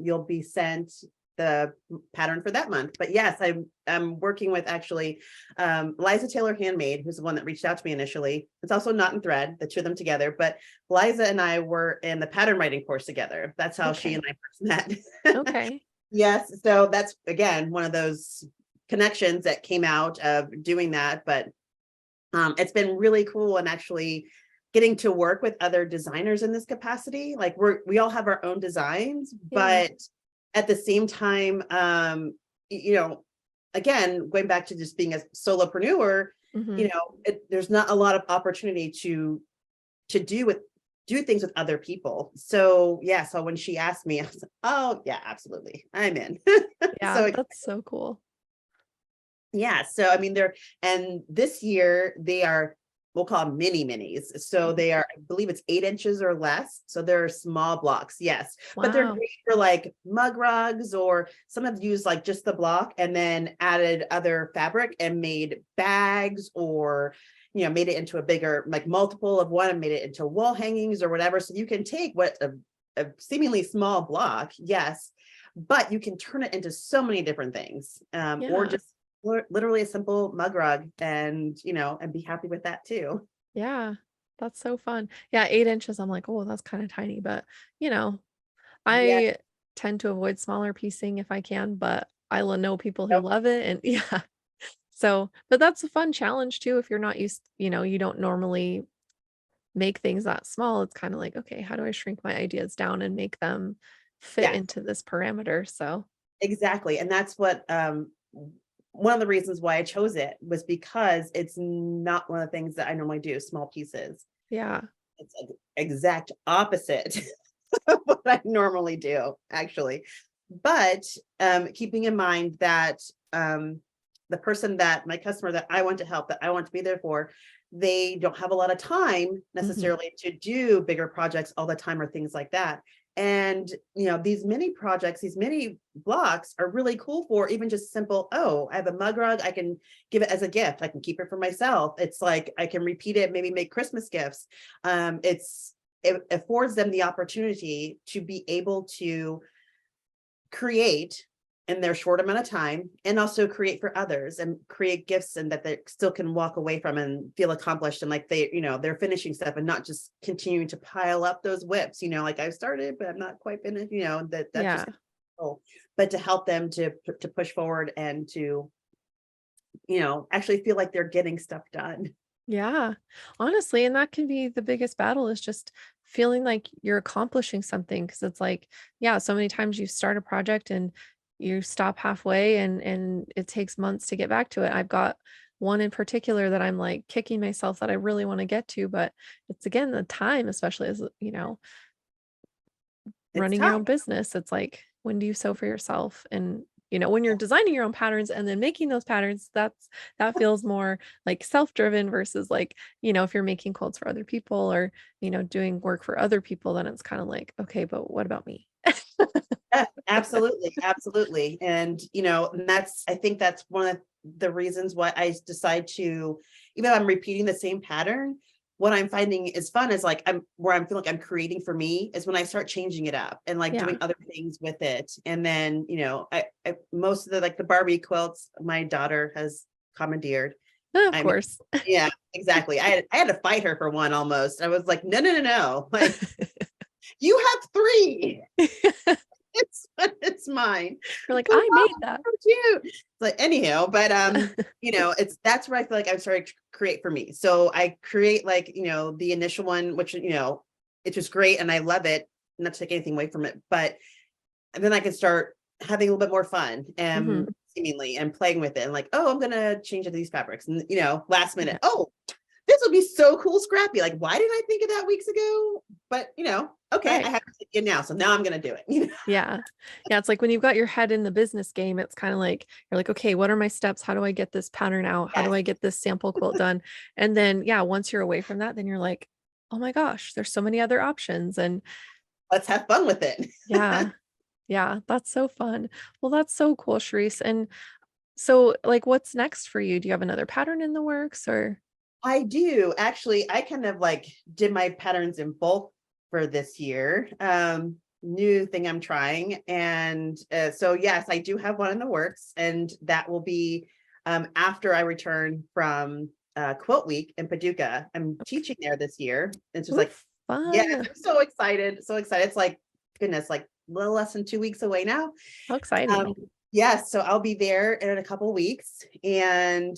you'll be sent the pattern for that month. But yes, I'm working with actually Liza Taylor Handmade, who's the one that reached out to me initially. It's also Knot and Thread, the two of them together. But Liza and I were in the pattern writing course together. That's how she Okay. and I first met. Okay. Yes, so that's again one of those connections that came out of doing that. But it's been really cool and actually getting to work with other designers in this capacity. Like we all have our own designs, Yeah. but at the same time, you know, again, going back to just being a solopreneur, Hmm. there's not a lot of opportunity to do things with other people. So yeah, so when she asked me, I was like, oh yeah, absolutely, I'm in. Yeah. So That's so cool. yeah, so I mean, and this year they are, we'll call them mini minis. So Mhm. they are, I believe it's 8 inches or less. So they're small blocks, yes, but they're Wow. great for like mug rugs, or some have used like just the block and then added other fabric and made bags, or made it into a bigger, like multiple of one, and made it into wall hangings or whatever. So you can take what a seemingly small block, yes, but you can turn it into so many different things, or Yeah. just literally a simple mug rug, and be happy with that too. Yeah. That's so fun. Yeah. 8 inches. I'm like, oh, that's kind of tiny, but you know, Yeah. I tend to avoid smaller piecing if I can, but know people who Nope. love it. And yeah. So, but that's a fun challenge too. If you're not used, you don't normally make things that small. It's kind of like, okay, how do I shrink my ideas down and make them fit Yeah, into this parameter? So, exactly. And that's what one of the reasons why I chose it was because it's not one of the things that I normally do, small pieces. yeah. It's like exact opposite of what I normally do, actually. But keeping in mind that my customer that I want to help, that I want to be there for, they don't have a lot of time Mhm. necessarily to do bigger projects all the time or things like that. And these mini projects, these mini blocks are really cool for even just simple, oh, I have a mug rug, I can give it as a gift, I can keep it for myself. It's like I can repeat it, maybe make Christmas gifts. It affords them the opportunity to be able to create in their short amount of time, and also create for others and create gifts and that they still can walk away from and feel accomplished and like they, they're finishing stuff and not just continuing to pile up those whips, like I've started, but I'm not quite finished, that's Yeah. just cool. But to help them to push forward and to, actually feel like they're getting stuff done. Yeah. Honestly, and that can be the biggest battle is just feeling like you're accomplishing something because it's like, yeah, so many times you start a project and you stop halfway and it takes months to get back to it. I've got one in particular that I'm like kicking myself that I really want to get to, but it's again the time, especially as, It's running your tough. own business. It's like, when do you sew for yourself? And when you're designing your own patterns and then making those patterns, that feels more like self-driven versus like, if you're making quilts for other people or, doing work for other people, then it's kind of like, okay, but what about me? Yeah, absolutely, absolutely. And and I think that's one of the reasons why I decide to, even though I'm repeating the same pattern, what I'm finding is fun is like I feel like I'm creating for me is when I start changing it up and like Yeah. doing other things with it. And then, I most of the like the Barbie quilts my daughter has commandeered. Of I mean, course. yeah, exactly. I had to fight her for one almost. I was like, no, no, no, no. Like, you have three. It's mine. You're like, So, I wow, made that. so cute. But anyhow, but that's where I feel like I'm starting to create for me. So I create like, the initial one, which, it's just great and I love it. Not to take anything away from it, but then I can start having a little bit more fun and Mhm. seemingly and playing with it and like, oh, I'm gonna change it to these fabrics. And last minute, Yeah. oh, this would be so cool, scrappy. Like, why didn't I think of that weeks ago? But okay, I Right. have to take it now. So now I'm gonna do it. Yeah. Yeah, it's like when you've got your head in the business game, it's kind of like you're like, okay, what are my steps? How do I get this pattern out? How do Yes. I get this sample quilt done? And then, yeah, once you're away from that, then you're like, oh my gosh, there's so many other options. And Let's have fun with it. yeah, yeah, that's so fun. Well, that's so cool, Sharice. And so, like, what's next for you? Do you have another pattern in the works or? I do actually. I kind of like did my patterns in bulk for this year. New thing I'm trying. And so, yes, I do have one in the works, and that will be after I return from Quilt Week in Paducah. I'm teaching there this year. It's just Ooh, like, yes, fun. I'm so excited. So excited. It's like, goodness, like a little less than 2 weeks away now. How exciting. Um, yes, so I'll be there in a couple weeks. And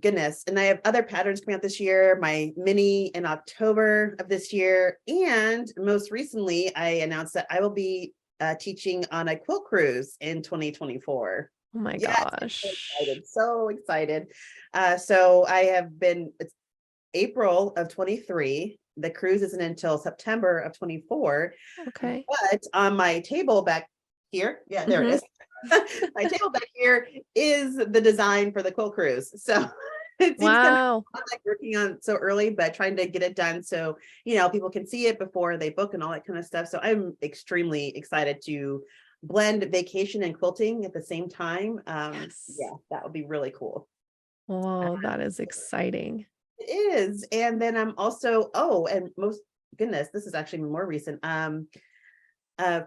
goodness, and I have other patterns coming out this year, my mini in October of this year, and most recently I announced that I will be teaching on a quilt cruise in 2024. Oh my Yes, I'm so gosh. excited, so excited. So I have been, it's April of 23. The cruise isn't until September of 24, Okay. but on my table back here, yeah, there it Hmm. is. My table back here is the design for the quilt cruise. So it seems kind of Wow. odd, like working on so early, but trying to get it done so people can see it before they book and all that kind of stuff. So I'm extremely excited to blend vacation and quilting at the same time. Yes. Yeah, that would be really cool. Oh, that is exciting. It is. And then I'm also, oh, and most goodness, this is actually more recent.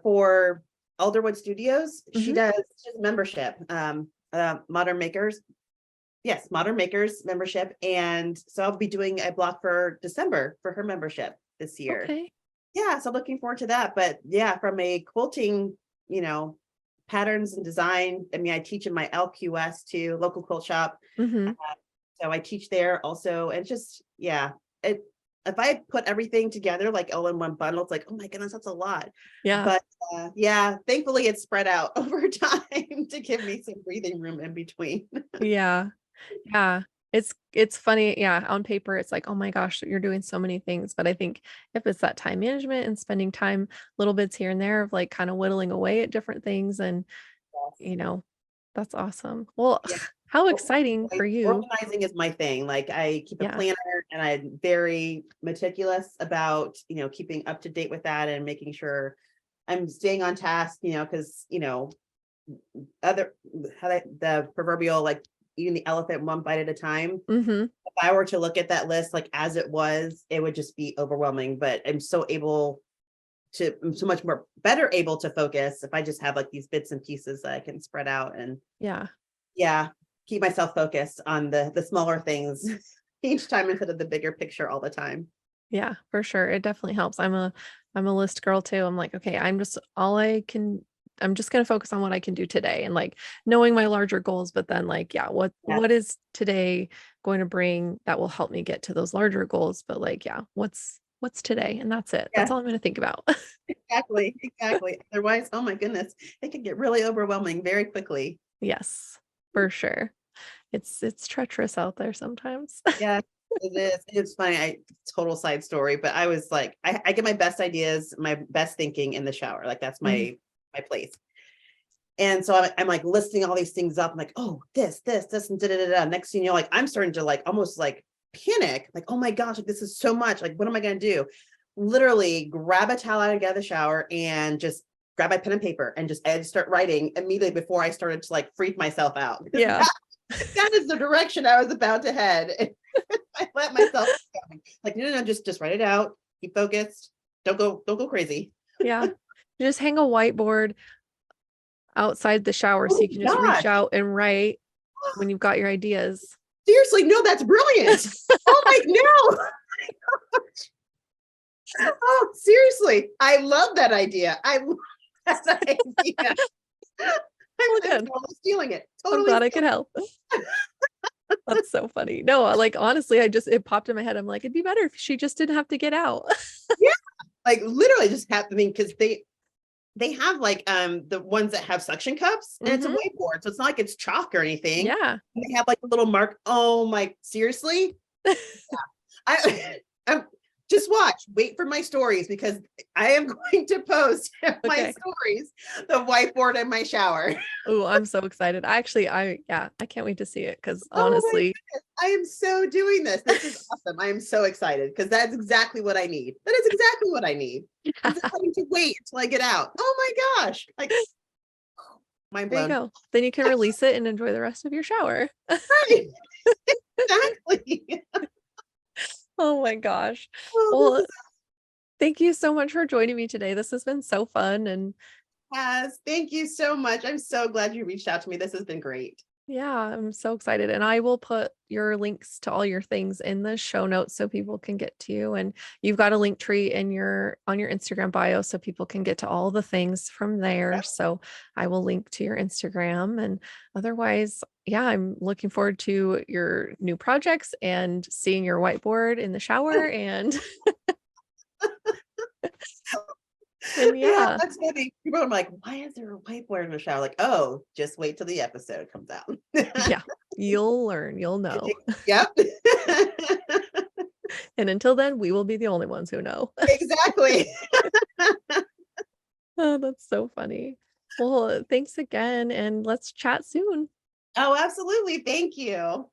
For Alderwood Studios, Mhm. she has membership, Modern Makers. Yes, Modern Makers membership. And so I'll be doing a block for December for her membership this year. Okay. Yeah, so looking forward to that. But yeah, from a quilting, you know, patterns and design. I mean, I teach in my LQS too, local quilt shop. Mhm. So I teach there also. And just, yeah, it, if I put everything together like all in one bundle, it's like, oh my goodness, that's a lot. Yeah. But yeah, thankfully it's spread out over time to give me some breathing room in between. Yeah. Yeah. It's funny. Yeah. On paper, it's like, oh my gosh, you're doing so many things. But I think if it's that time management and spending time, little bits here and there of like kind of whittling away at different things and, you know, that's awesome. Well, Yeah. how o- exciting for you. Organizing is my thing. Like I keep a Yeah. planner and I'm very meticulous about, keeping up to date with that and making sure I'm staying on task, because, other the proverbial like eating the elephant one bite at a time. Mhm. If I were to look at that list like as it was, it would just be overwhelming. But I'm so able so much more better able to focus if I just have like these bits and pieces that I can spread out and Yeah. yeah, keep myself focused on the smaller things each time instead of the bigger picture all the time. Yeah, for sure. It definitely helps. I'm a list girl too. I'm like, okay, I'm just gonna focus on what I can do today and like knowing my larger goals, but then like, yeah, Yeah, what is today going to bring that will help me get to those larger goals? But like, yeah, what's today? And that's it. yeah, That's all I'm gonna think about. exactly, exactly. Otherwise, oh my goodness, it can get really overwhelming very quickly. Yes, for sure. It's treacherous out there sometimes. Yeah, it is. It's funny. Total side story, but I was like, I get my best ideas, my best thinking in the shower. Like that's Mhm. my place. And so I'm like listing all these things up. I'm like, oh, this, and da da da da. Next thing you know, like I'm starting to like almost like panic. Like, oh my gosh, like this is so much. Like, what am I gonna do? Literally grab a towel out of the shower and just grab my pen and paper and I just start writing immediately before I started to like freak myself out because Yeah. that is the direction I was about to head. And I let myself go. Like, no, just write it out. Keep focused. Don't go crazy. Yeah. Just hang a whiteboard outside the shower so Oh you can just my reach gosh. out and write when you've got your ideas. Seriously, no, that's brilliant. Oh my no. Oh, seriously. I love that idea. I love that idea. Well, I'm good. totally stealing it. I'm Totally glad I could stealing help. That's so funny. No, like honestly, it popped in my head. I'm like, it'd be better if she just didn't have to get out. it. Yeah. Like literally just happening because they have like the ones that have suction cups and it's a Hmm. whiteboard. So it's not like it's chalk or anything. Yeah. And they have like a little mark. Oh my, seriously? I I'm just watch, wait for my stories because I am going to post my Okay. stories, the whiteboard in my shower. Oh, I'm so excited. I can't wait to see it because Oh my honestly, goodness, I am so doing this. This is awesome. I am so excited because that's exactly what I need. That is exactly what I need. Instead of having to wait until I get out. Oh my gosh. Like mind there you blown. go. Then you can release it and enjoy the rest of your shower. Right. Exactly. Oh my gosh. Oh, this Well, is thank you so much for joining me today. This has been so fun. And Has. Thank you so much. I'm so glad you reached out to me. This has been great. yeah, I'm so excited. And I will put your links to all your things in the show notes so people can get to you. And you've got a link tree in your on your Instagram bio so people can get to all the things from there. Yep. So I will link to your Instagram. And otherwise, yeah, I'm looking forward to your new projects and seeing your whiteboard in the shower and and Yeah, yeah. that's funny. People are like, why is there a whiteboard in the shower? Like, oh, just wait till the episode comes out. Yeah, you'll learn, you'll know. Yep. And until then, we will be the only ones who know. Exactly. Oh, that's so funny. Well, thanks again, and let's chat soon. Oh, absolutely. Thank you.